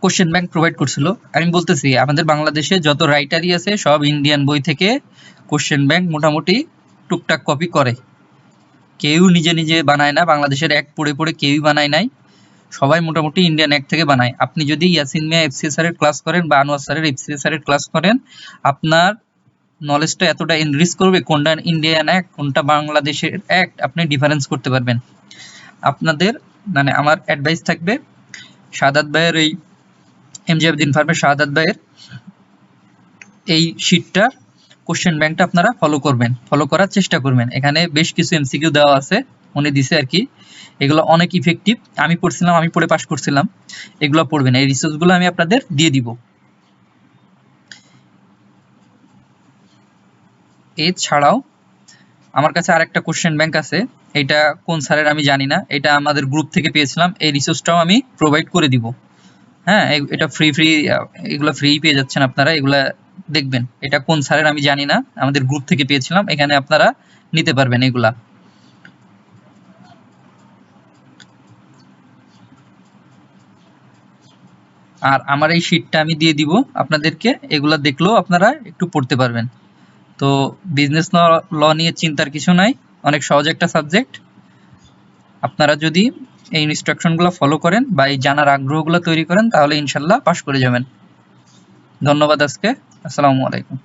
কোশ্চেন ব্যাংক প্রোভাইড করছিল। আমি বলতেছি আমাদের বাংলাদেশে যত রাইটারই আছে সব ইন্ডিয়ান বই থেকে কোশ্চেন ব্যাংক মোটামুটি টুকটাক কপি করে, কেউ নিজে নিজে বানায় না, বাংলাদেশের এক পড়ে পড়ে কেউই বানায় নাই, সবাই মোটামুটি ইন্ডিয়ান এক থেকে বানায়। আপনি যদি ইয়াসিন মিয়া এফসিএসআর এর ক্লাস করেন বা আনোয়ার স্যারের এফসিএসআর এর ক্লাস করেন, আপনার নলেজটা এতটা এনরিচ করবে কোনটা ইন্ডিয়ান অ্যাক্ট কোনটা বাংলাদেশের অ্যাক্ট আপনি ডিফারেন্স করতে পারবেন। আপনাদের মানে আমার অ্যাডভাইস থাকবে শাহাদাত ভাইয়ের এই এমজে আবেদিন ফার্মের শাহাদাত ভাইয়ের এই শীটটা কোশ্চেন ব্যাংকটা আপনারা ফলো করার চেষ্টা করবেন। এখানে বেশ কিছু এমসিকিউ দেওয়া আছে, উনি দিছে আর কি, এগুলো অনেক ইফেক্টিভ। আমি পড়ছিলাম, আমি পড়ে পাস করছিলাম, এগুলো পড়বেন। এই রিসোর্সগুলো আমি আপনাদের দিয়ে দিব। এছাড়াও আমার কাছে আরেকটা কোশ্চেন ব্যাংক আছে, এটা কোন স্যারের আমি জানি না, এটা আমাদের গ্রুপ থেকে পেয়েছিলাম, এই রিসোর্সটাও আমি প্রোভাইড করে দিব। হ্যাঁ, এটা ফ্রি, এগুলো ফ্রি পেয়ে যাচ্ছেন আপনারা, এগুলা দেখবেন। এটা কোন স্যারের আমি জানি না, আমাদের গ্রুপ থেকে পেয়েছিলাম, এখানে আপনারা নিতে পারবেন এগুলা। আর আমার এই শীটটা আমি দিয়ে দিব আপনাদেরকে, এগুলা দেখলেও আপনারা একটু পড়তে পারবেন। তো বিজনেস ল নিয়ে চিন্তার কিছু নাই, অনেক সহজ একটা সাবজেক্ট। আপনারা যদি এই ইনস্ট্রাকশনগুলো ফলো করেন বা এই জানার আগ্রহগুলো তৈরি করেন তাহলে ইনশাল্লাহ পাস করে যাবেন। ধন্যবাদ আজকে, আসসালামু আলাইকুম।